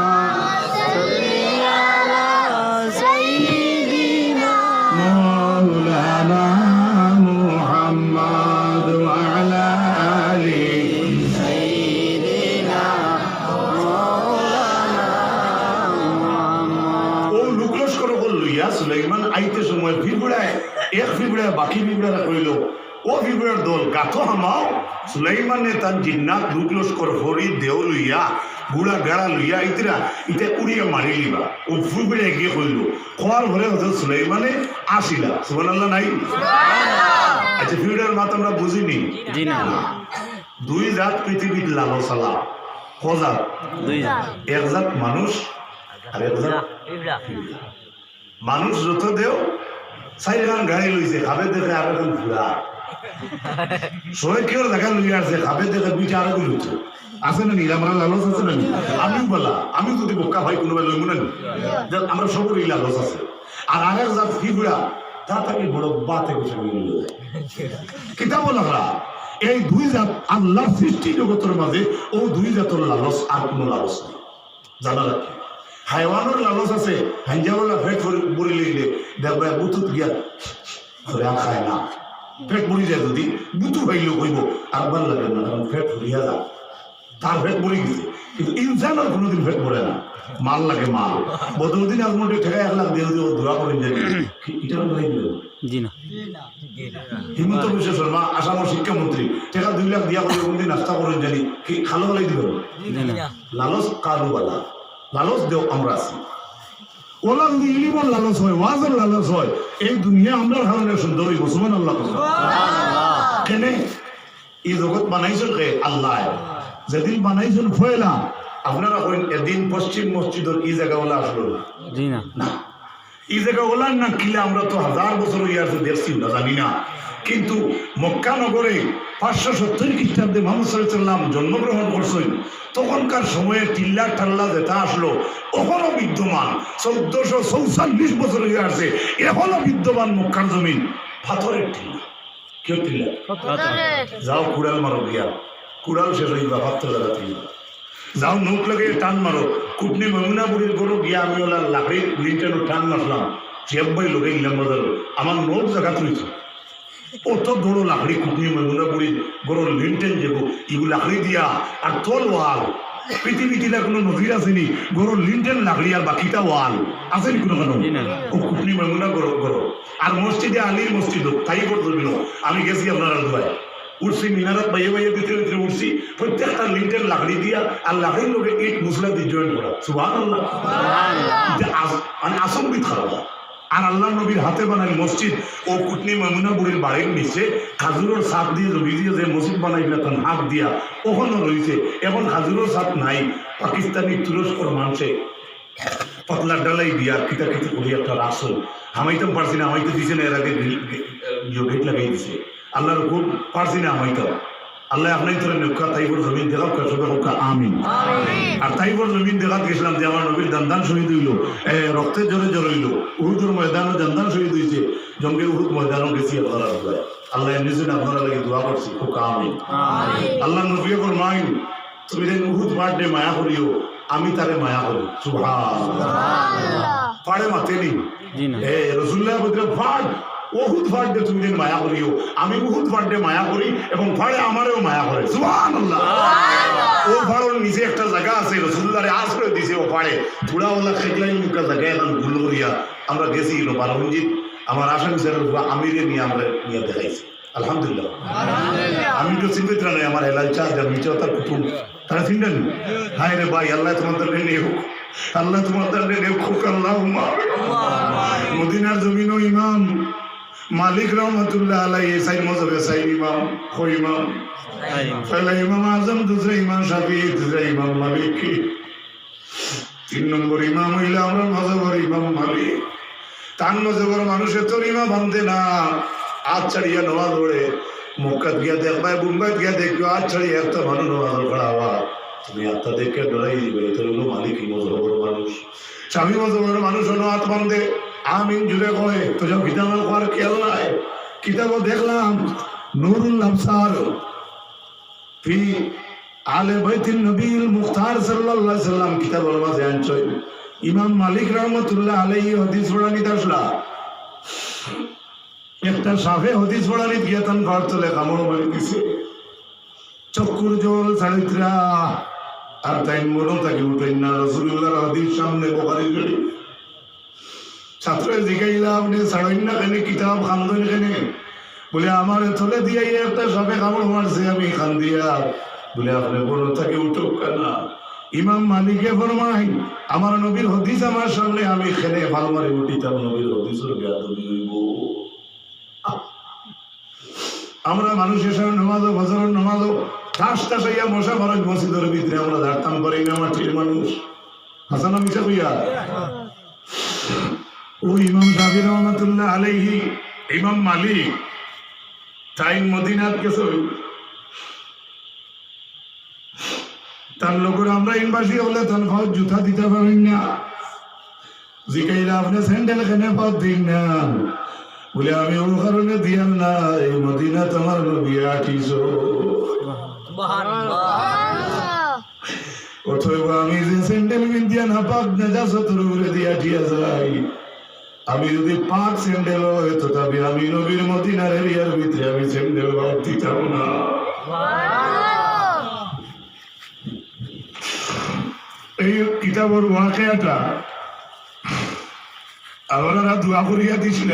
সুলাইমান আইতে সময় ফিরগুড়ায় এক ফিরগুড়ায় বাকি ফিরগুড়া কইল ও ফিরগুড়ার দল গাথো হামাও। সুলাইমানে তার জিন্নাত লুক লস্কর ফরি দেও লইয়া গুড়া গাড়া লইয়া ইতরা ইতে উড়িয়ে মারি লিবা। ও ফিরগুড়ায় গিয়ে কইল খোয়ার ঘরে হতো সুলাইমানে আসিলা। সুবহানাল্লাহ নাই? আচ্ছা ফিরগুড়ার মাত আমরা বুঝিনি। দুই জাত পৃথিবীর লালসালা কজাত, এক জাত মানুষ আর এক জাত মানুষ যত দেও চারিখান গাড়ি লইছে খাবে দেখে আর এখন ঘুরা সবাই কেউ দেখা লইয়া আছে খাবে দেখে দুইটা আর এখন লইছে আছে না নি? আমরা লালচ আছে না নি? আমিও বলা আমিও যদি বোকা ভাই কোনোবাই লইব না নি? আমরা সবরই লালচ আছে। আর আগের জাত কি ঘুরা তা তাকে বড় বাতে বসে কিতাব লাগরা এই দুই জাত আল্লাহ সৃষ্টি জগতের মাঝে ও দুই জাতের লালচ আর কোনো লালচ নেই। জানা রাখি হাইওয়ানের লালচ আছে, হাঞ্জাওয়ালা পেট বুড়ি লিখলে দেখবে বুতুত গিয়া ধরে খায় না, পেট বুড়ি যায় যদি বুতু খাইলেও কইব আর ভাল লাগে না, কারণ পেট ফুরিয়া যায়, তার পেট বুড়ি গেছে। কিন্তু ইনসানের কোনোদিন পেট ভরে না, মাল লাগে মাল। বদরুদ্দিন আজমলকে ঠেকাই 1 লাখ দিয়ে দিয়ে দোয়া করেন যাবে এটা বলাই দিল জি না। হিমন্ত বিশ্ব শর্মা আসামের শিক্ষামন্ত্রী টেকা 2 লাখ দিয়া করে কোনদিন নাস্তা করেন জানি কি খালো বলাই দিল? লালচ কারুবালা লালচ দেও আমরা আছি। ওলা যদি ইলিমর লালচ হয়, ওয়াজের লালচ হয়, এই দুনিয়া আমরা কারণে সুন্দর হইব। সুবহানাল্লাহ। কেনে এই জগৎ বানাইছেন কে? আল্লাহ। যেদিন বানাইছেন ফয়লা আপনারা কইন এদিন পশ্চিম মসজিদের এই জায়গাওয়ালা আসলো জি না? না, এই জায়গাওয়ালা না কিলে আমরা তো 1000 বছর হয়ে আছে দেখছি না, জানি না। কিন্তু মক্কা নগরে 570 খ্রিস্টাব্দে মুহাম্মদ সাল্লাল্লাহু আলাইহি ওয়াসাল্লাম জন্মগ্রহণ করছেন, তখনকার সময়ে টিল্লা টাল্লা যেটা আসলো ওখানেও বিদ্যমান। 1444 বছর হয়ে আসছে, এখনো বিদ্যমান মক্কার জমিন পাথরের টিল্লা। কেউ টিল্লা যাও কুড়াল মারো গিয়া, কুড়াল শেষ হইবা পাথর লাগাতে যাও, নৌক লাগে টান মারো। কুটনি মমিনা বুড়ির গরু গিয়া আমি ওলা লাকড়ি লিনটানো টান মারলাম, চেব্বাই লোকে ইলাম বাজার আমার নোট জায়গা তুলেছে। অত বড় লাকড়ি কুটনি মমিনা বুড়ির গরুর লিনটেন যাবো এগুলো লাকড়ি দিয়া আর তোল ওয়াল। পৃথিবীতে কোনো নজির আসেনি গরুর লিনটেন লাকড়ি আর বাকিটা ওয়াল আসেনি কোনো কেন? ও কুটনি মমিনা গরু। আর মসজিদে আলীর মসজিদ তাই করতে আমি গেছি আপনারা দুয়ায় উঠছি, মিনারত বাইয়ে বাইয়ে ভিতরে ভিতরে উঠছি, প্রত্যেকটা লিন্টের লাকড়ি দিয়া আর লাকড়ির লোকে ইট মুসলা দিয়ে জয়েন করা। সুবহানাল্লাহ। মানে আসম্বিত খারাপ। আর আল্লাহ নবীর হাতে বানাই মসজিদ ও কুটনি মমিনা বুড়ির বাড়ির নিচে খাজুরের ছাদ দিয়ে জমি দিয়ে যে মসজিদ বানাইলা তার হাত দিয়া ওখানে রয়েছে। এখন খাজুরের ছাদ নাই, পাকিস্তানি তুরস্কর মানুষে পাতলা ডালাই দিয়া কিতা কিতা করি একটা রাসল হামাইতাম পারছি না, হামাইতে দিছে না, এর আগে গেট লাগাই দিছে। আল্লাহর খুব পারছি না হামাইতাম। আল্লাহ আপনাই ধরে নৌকা তাইবর জমিন দেখাও সবে হোক আমিন। আর তাইবর জমিন দেখাত গেছিলাম যে আমার নবীর দান্দান শহীদ হইল, রক্তের জোরে জ্বর হইল। উহুদের ময়দানও দান্দান শহীদ হয়েছে, জঙ্গের উহুদ ময়দানও গেছি আপনারা। আল্লাহ নিজে আপনারা লাগে দোয়া করছি হোক আমিন। আল্লাহ নবী ফরমাইন তুমি উহুদ বার্থডে মায়া করিও, আমি তারে মায়া করি। সুবহানাল্লাহ। ফাড়ে মাতেনি জি না রসুল্লাহ বলতে ফাট বহুত ফাট দিয়ে তুমি যেন মায়া করিও আমি বহুত ফাট দিয়ে মায়া করি এবং ফাড়ে আমারও মায়া করে সুবহানাল্লাহ ও ফাড়ের নিচে একটা জায়গা আছে রসুল্লাহরে আশ্রয় দিছে ও ফাড়ে থোড়াওয়ালা খেকলাই মুখা জায়গায় এখন ভুল করিয়া আমরা গেছি বারমঞ্জিত আমার আসামি স্যারের আমিরে নিয়ে আমরা নিয়ে দেখাইছি আলহামদুলিল্লাহ আমি তো চিন্তিত নাই আমার এলাকায় চার যার নিচে তার কুটুম তারা চিন্তেন হায় রে ভাই আল্লাহ তোমাদের নেই আল্লাহ তোমাদের নেই খুব আল্লাহ মদিনার জমিন ও ইমাম মালিক রহমতুল্লাহ আলাই সাইড মজবে সাইড ইমাম খো ইমাম পহলা ইমাম আজম দুসরা ইমাম শাফি তিসরা ইমাম মালিক 3 নম্বর ইমাম হইলে আমরা মজবের ইমাম মালিক তান মজবের মানুষের তোর ইমাম বান্ধে না আজ ছাড়িয়া নমাজ পড়ে মক্কাত গিয়া দেখবাই বুম্বাইত গিয়া দেখবে আজ ছাড়িয়া একটা মানুষ নমাজ পড়া হওয়া তুমি আত্মা দেখে ডরাই দিবে এটা হলো মালিক মজবের মানুষ স্বামী মজবের মানুষ হলো হাত বান্ধে আমিন জুড়ে কয়ে তো যা বিধান করার খেয়াল নাই কিতাব দেখলাম নুরুল আবসার ফি আলে বাইতিন নবীল মুখতার সাল্লাল্লাহু আলাইহি সাল্লাম কিতাবের মাঝে আনছে ইমাম মালিক রহমাতুল্লাহ আলাইহি হাদিস পড়ানি দাসলা একটা সাফে হাদিস পড়ানি গিয়া তান ঘর চলে কামড় মারি দিছে চক্কুর জল সারিত্রা আর তাই মরণ তাকে উঠেন না রাসূলুল্লাহর হাদিস সামনে বুখারী গড়ি ছাত্র জিগাইলা আপনি ছাড়েন না কেন কিতাব খান্দন কেন বলে আমার থলে দিয়ে একটা সাপে কামড় মারছে আমি খান দিয়া বলে আপনি বড় থেকে উঠুক না ইমাম মালিকে ফরমাই আমার নবীর হাদিস আমার সামনে আমি খেলে ভাল মারে উঠিতাম নবীর হাদিসের বেয়াদবি হইব আমরা মানুষের সামনে নামাজও ফজরের নামাজও তাস তাসাইয়া মশা মারেন মসজিদের ভিতরে আমরা ধারতাম পারি না মাটির মানুষ হাসানা মিশা কইয়া ও ইমাম শাফি রহমাতুল্লাহ আলাইহি ইমাম মালিক তাই মদিনাত গেছে তার লোকের আমরা ইনবাসী হলে তার ভাব জুতা দিতে পারেন না জিকাইলা আপনি স্যান্ডেল কেনে পাত দিন না বলে আমি ও কারণে দিয়াম না এই মদিনা তোমার নবী আটিস অথবা আমি যে স্যান্ডেল বিন্দিয়া না পাক না যা সতর করে দিয়া দিয়া যাই আমি যদি পাক স্যান্ডেল হয় তো তবে আমি নবীর মদিনার এরিয়ার ভিতরে আমি স্যান্ডেল বাদ দিতাম না এই কিতাবের ওয়াকিয়াটা আমরা দোয়া করিয়া দিছিল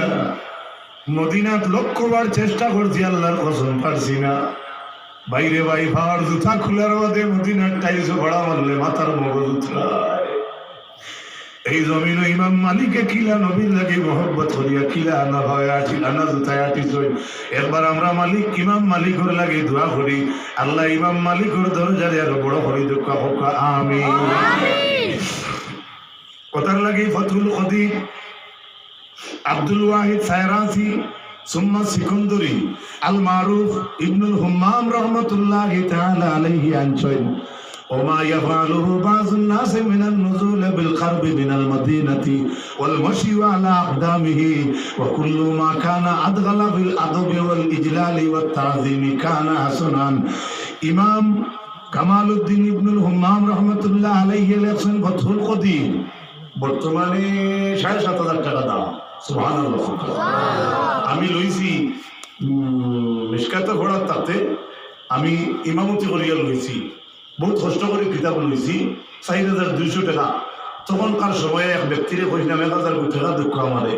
মদিনাত লক্ষ্যবার চেষ্টা করছি আল্লাহর কসম পারছি না বাইরে ভাই ভার জুতা খোলার বাদে মদিনার টাইলস ভাড়া মারলে মাথার মগজ উতরায় এই জমিন ইমাম মালিকে কিলা নবীর লাগে মোহব্বত করিয়া কিলা আনা হয় আনা জুতায় আটিস একবার আমরা মালিক ইমাম মালিকর লাগে দোয়া করি আল্লাহ ইমাম মালিকর দরজারে আরো বড় করি দুঃখ হোক আমিন কথার লাগে ফতুল কদির আব্দুল ওয়াহিদ সায়রাসি সুম্মা সিকন্দরি আল মারুফ ইবনুল হুম্মাম রাহমাতুল্লাহি তাআলা আলাইহি আনছেন وما يفعله بعض الناس من النزول بالقرب من المدينة والمشي على أقدامه وكل ما كان أدخل في الأدب والإجلال والتعظيم كان حسنا إمام كمال الدين ابن الهمام رحمة الله عليه لكن فتح القدير বর্তমানে 7,500 টাকা দাম সুবহানাল্লাহ আমি লইছি মিশকাতে পড়ার তাতে আমি ইমামতি করিয়া লইছি বহুত কষ্ট করে কিতাব লইছি 4,200 টাকা তখনকার সময়ে এক ব্যক্তিরে কইলাম 1,000 টাকা দুঃখ আমারে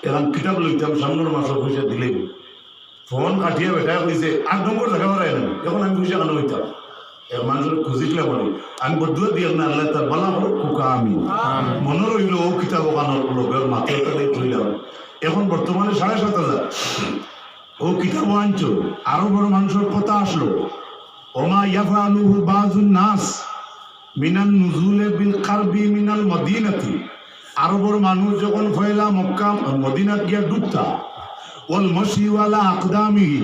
এখন কিতাব লইতাম সামনের মাসের পয়সা দিলে ফোন কাটিয়ে বেটা কইছে 8 নম্বর টাকা বাড়াই না এখন আমি পয়সা কেন হইতাম এক মানুষের খুঁজিলে বলি আমি বদুয়া দিয়ে না আল্লাহ তার বলা হোক কুকা আমি মনে রইল ও কিতাব ওখানোর লোকের মাথায় তালে কইলাম এখন বর্তমানে 7,500 ও কিতাব আনছো আরো বড় মানুষের কথা আসলো ওমা ইয়াফালুহু বাযুন নাস মিনান নুজুলে বিল কারবি মিনাল মদিনাতি আরবের মানুষ যখন ফয়লা মক্কা মদিনাত গিয়া ডুবতা ওয়াল মাশি ওয়ালা আকদামিহি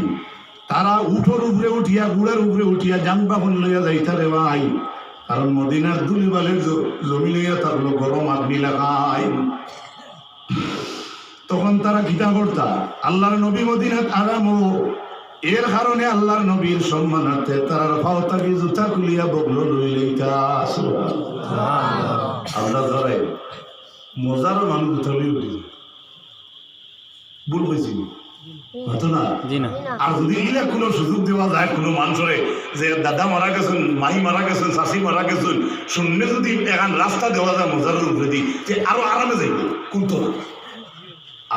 তারা উঠোর উপরে উঠিয়া গুড়ের উপরে উঠিয়া যানবাহন লইয়া যাইতা রে ভাই কারণ মদিনার দুলিবালের জমি লইয়া থাকলো গরম আগ্নি লাগাই তখন তারা গীতা করতা আল্লাহর নবী মদিনাত আরামো এর কারণে আল্লাহর নবীর সম্মানার্থে তার ফাওতাকে জুতা খুলিয়া বগলো লই লইতা সুবহানাল্লাহ আমরা ধরে মজারও মানুষ উঠালেই উঠে যায় ভুল পেয়েছি হতো না আর যদি ইলে কোনো সুযোগ দেওয়া যায় কোনো মানুষরে যে দাদা মারা গেছেন মাই মারা গেছেন শাশি মারা গেছেন শূন্য যদি এখন রাস্তা দেওয়া যায় মজারের উপরে দিই যে আরো আরামে যাইব কিন্তু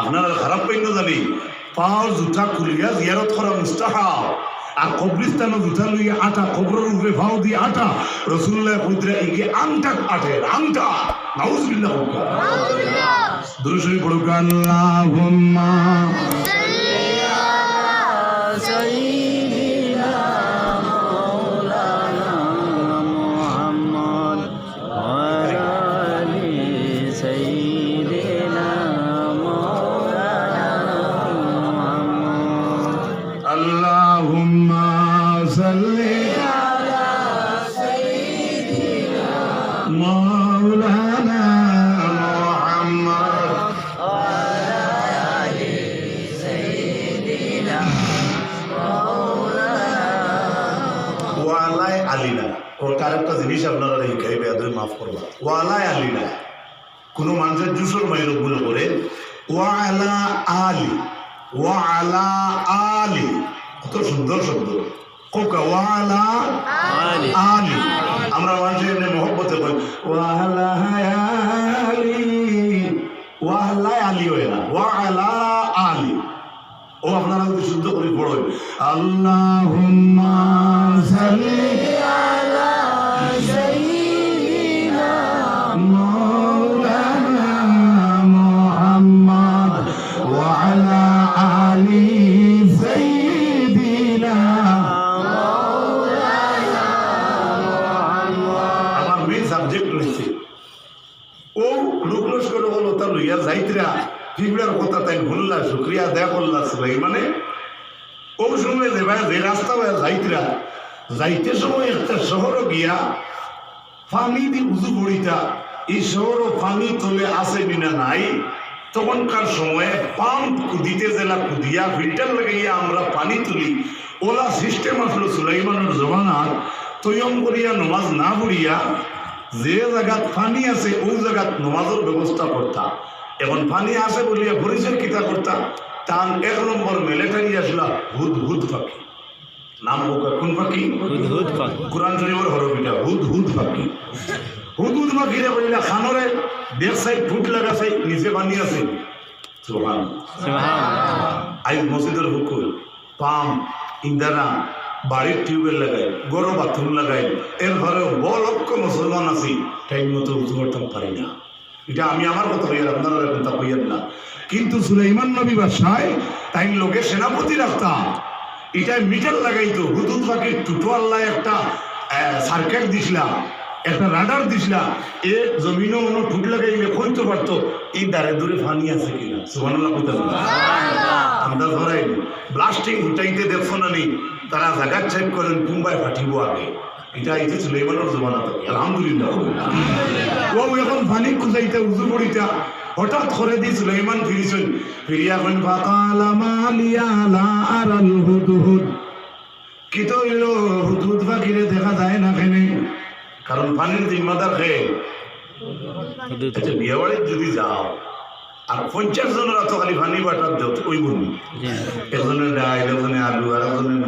আপনারা খারাপ পাইন জানি পাওয়ার জুতা খুলিয়া জিয়ারত করা মুস্তাহাব আর কবরিস্তানও জুতা লইয়া আটা কবরের উপরে ভাও দিয়ে আটা রসুল্লাহ কইতরা এগিয়ে আংটাক আটের আংটা নাউজুবিল্লাহ দুরূদ শরীফ পড়ুক আল্লাহুম্মা কোন মানুষের জুসর মাইল ভুল করে ওয়ালা আলি ওয়ালা আলি কত সুন্দর শব্দ কোকা ওয়ালা আলি আলি আমরা মানুষের এমনি মহব্বতে বলি ওয়ালা আলি ওয়ালা আলি হয় না ওয়ালা আলি ও আপনারা যদি শুদ্ধ করে পড়েন আল্লাহুম্মা সাল্লি আলা সাইয়্যিদিনা মাওলানা মুহাম্মদ ওয়া আলা আলি সাইয়্যিদিনা মাওলানা মুহাম্মদ আমার মেইন সাবজেক্ট রয়েছে ও লোকলস করে হলো তার লইয়া যাইতরা ফিবলার কথা তাই ভুললা শুক্রিয়া দেয়া করলা সুলাইমানে ও সময় যে রাস্তা যাইতরা যাইতে সময় একটা শহর গিয়া পানি দি উজু পড়িতা এই শহর পানি তোলে আসে বিনা নাই তখনকার সময়ে পাম্প কুদিতে জেলা কুদিয়া ফিল্টার লাগাইয়া আমরা পানি তুলি ওলা সিস্টেম আসলো সুলাইমানের জমানার তৈয়ম করিয়া নমাজ না পড়িয়া যে জায়গাত পানি আছে ওই জায়গাত নমাজের ব্যবস্থা করতা এখন পানি আসে বলিয়া পরিচয় কিতা করতা তার এক নম্বর মিলিটারি আসলা হুদ হুদ পাখি নাম কোন পাখি হুদ পাখি কোরআন শরীফের হরফিটা হুদ হুদ পাখি হুদ হুদ পাখিরে বলিলা খানরে ব্যাক সাইড ফুট লাগা সাইড নিচে পানি আছে সুবহানাল্লাহ আই মসজিদের হুকুম পাম ইন্দারা বাড়ির টিউবওয়েল লাগাই গরু বাথরুম লাগাই এরপরেও লক্ষ মুসলমান আছি টাইম মতো উঁচু করতে পারি না এটা আমি আমার কথা হইয়ার আপনারা কথা হইয়ার না কিন্তু সুলাইমান নবী বাদশাহ তাই লোকে সেনাপতি রাখতাম এটা মিটার লাগাইতো হুদুদ পাখির টুটো আল্লাহ একটা সার্কিট দিছিলাম একটা রাডার দিছিলাম এ জমিনও কোনো ঠুট লাগাইলে কইতে পারতো এই দাঁড়ে দূরে পানি আছে কিনা সুবহানাল্লাহ কইতে আমরা ধরাই ব্লাস্টিং উঠাইতে দেখছো না নি তারা জায়গা চেক করেন কুম্বাই ফাটিব আগে এটা আইতে সুলাইমানের জমানা থেকে আলহামদুলিল্লাহ ও এখন পানি খুঁজাইতে উজু পড়িতা হঠাৎ করে দি সুলাইমান ফিরিছেন ফিরিয়া কোন ফাকালা মালিয়া লা আরাল হুদহুদ কি তো হইলো হুদহুদ পাখিরে দেখা যায় না কেন কারণ পানির জিম্মাদার খেয়ে আচ্ছা বিয়ে বাড়ির যদি যাও আর 50 জনের তো খালি পানি বাটার দেও ওই বলি একজনের ডাল একজনের আলু আর একজনের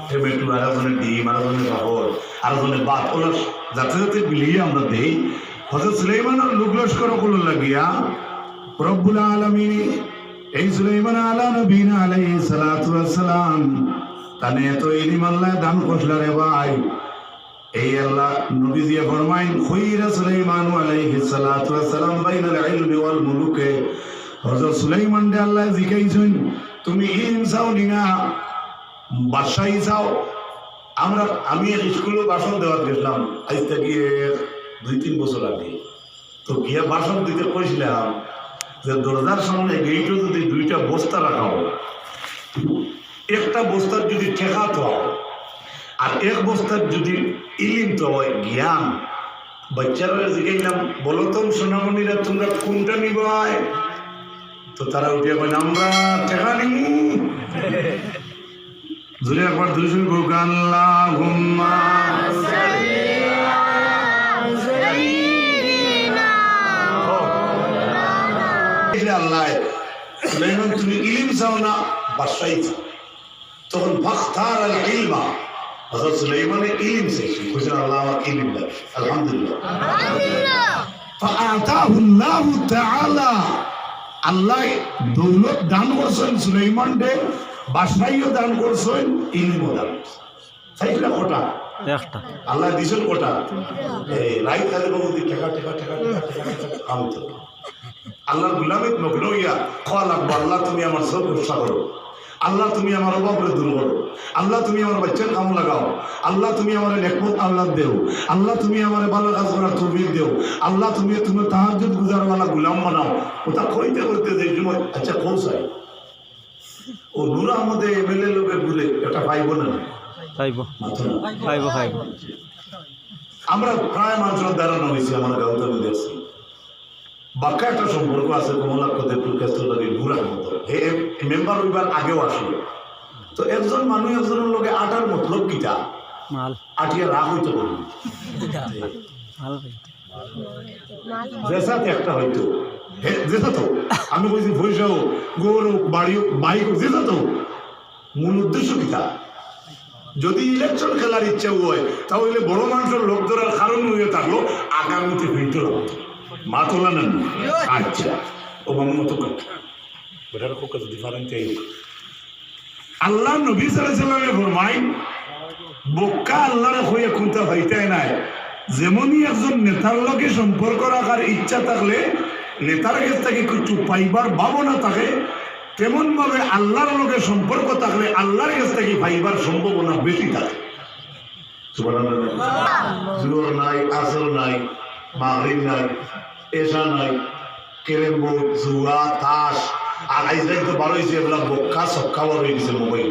টমেটো আর একজনের ডিম আর একজনের পাপড় আর একজনের ভাত ওলা যাতে যাতে মিলিয়ে আমরা দেই হযরত সুলাইমানের লোক লস্কর গুলো লাগিয়া রব্বুল আলামিন এই সুলাইমান আলা নবীনা আলাইহিস সালাতু ওয়াস সালাম তানে তো ইলম আল্লাহ দান করলা রে ভাই এই আল্লাহ নবী দিয়ে ফরমাইন খুইরা সুলাইমান আলাইহিস সালাতু ওয়াস সালাম বাইনাল ইলমি ওয়াল মুলুকে হযরত সুলাইমান দে আল্লাহ জিকাইছেন তুমি ইলম চাও না বাদশাহী চাও আমি স্কুলে ভাষণ দেওয়া গেছিলাম আজ থেকে 2-3 বছর আগে তো গিয়া ভাষণ দিতে কইছিলাম যে দরজার সামনে গেইটে যদি 2টা বস্তা রাখা হয় একটা বস্তার যদি ঠেকা তো আর এক বস্তার যদি ইলিম তো হয় জ্ঞান বাচ্চারা জিজ্ঞাসলাম বলো তো সোনামণিরা তোমরা কোনটা নিবাই তো তারা উঠে বলে আমরা ঠেকা নিমু জোরে একবার দুরূদ পড়ুক আল্লাহুম্মা সাল্লি আলা সাইয়্যিদিনা চাইলে আল্লাহ সুলাইমান তুমি ইলম চাও না বাদশাহী চাও তখন ফাখতার আল ইলমা হযরত সুলাইমান ইলম চাইছেন বুঝলেন আল্লাহ আমার ইলম দাও আলহামদুলিল্লাহ ফাআতাহু আল্লাহ তাআলা আল্লাহ দৌলত দান করছেন সুলাইমান দে বাদশাহীও দান করছেন ইলমও দান চাইলে কোটা একটা আল্লাহ দিছেন কোটা এই রাইত কালে বলতে টাকা টাকা টাকা কাম তো আল্লাহর গুলামিত মগ্ন হইয়া খাওয়া লাগবো আল্লাহ তুমি আমার সব ব্যবসা করো আল্লাহ তুমি আমার অভাবরে দূর করো আল্লাহ তুমি আমার বাচ্চার কাম লাগাও আল্লাহ তুমি আমার নেকমত আওলাদ দেও আল্লাহ তুমি আমার ভালো কাজ করার তৌফিক দেও আল্লাহ তুমি তুমি তাহাজ্জুদ গুজারওয়ালা গোলাম বানাও ওটা কইতে কইতে যে সময় আচ্ছা পৌঁছায় ও নূর আহমদে এমএলএ লোকে ঘুরে এটা পাইব না পাইব মাত্র না পাইব পাইব আমরা প্রায় মানুষের দাঁড়ানো হয়েছি আমার গাঁওতে আমি দেখছি বাক্কা একটা সম্পর্ক আছে কমলাক্ষদের টুরকাস্তরি বুড়ার মতো হে মেম্বার হইবার আগেও আসলো তো একজন মানুষ একজনের লোকে আটার মতলব কিটা মাল আটিয়া রাগ হইতে পারবি মাল যেসাতে একটা হইতো যেটা তো আমি বলছি পয়সা হোক গোর হোক বাড়ি হোক বাইক হোক যেটা তো মূল উদ্দেশ্য কিটা যদি ইলেকশন খেলার ইচ্ছা হয় তাহলে বড় মানুষের লোক ধরার কারণ হয়ে থাকলো আগামীতে হইতে মা তোলা নেন আচ্ছা ও মামু মতো বেটার খুব কাছে ডিফারেন্ট আল্লাহ নবী সাল্লাল্লাহু ফরমায় বোকা আল্লাহর হয়ে কোনটা হইতাই নাই যেমনই একজন নেতার লগে সম্পর্ক রাখার ইচ্ছা থাকলে নেতার কাছ থেকে কিছু পাইবার ভাবনা থাকে তেমন ভাবে আল্লাহর লগে সম্পর্ক থাকলে আল্লাহর কাছ থেকে পাইবার সম্ভাবনা বেশি থাকে জোর নাই আসর নাই মাগরিব নাই এশা নাই কেরেম বোর্ড জুয়া তাস আর আইসরাই তো বারো হয়েছে এগুলা বক্কা সক্কা বড় হয়ে গেছে মোবাইল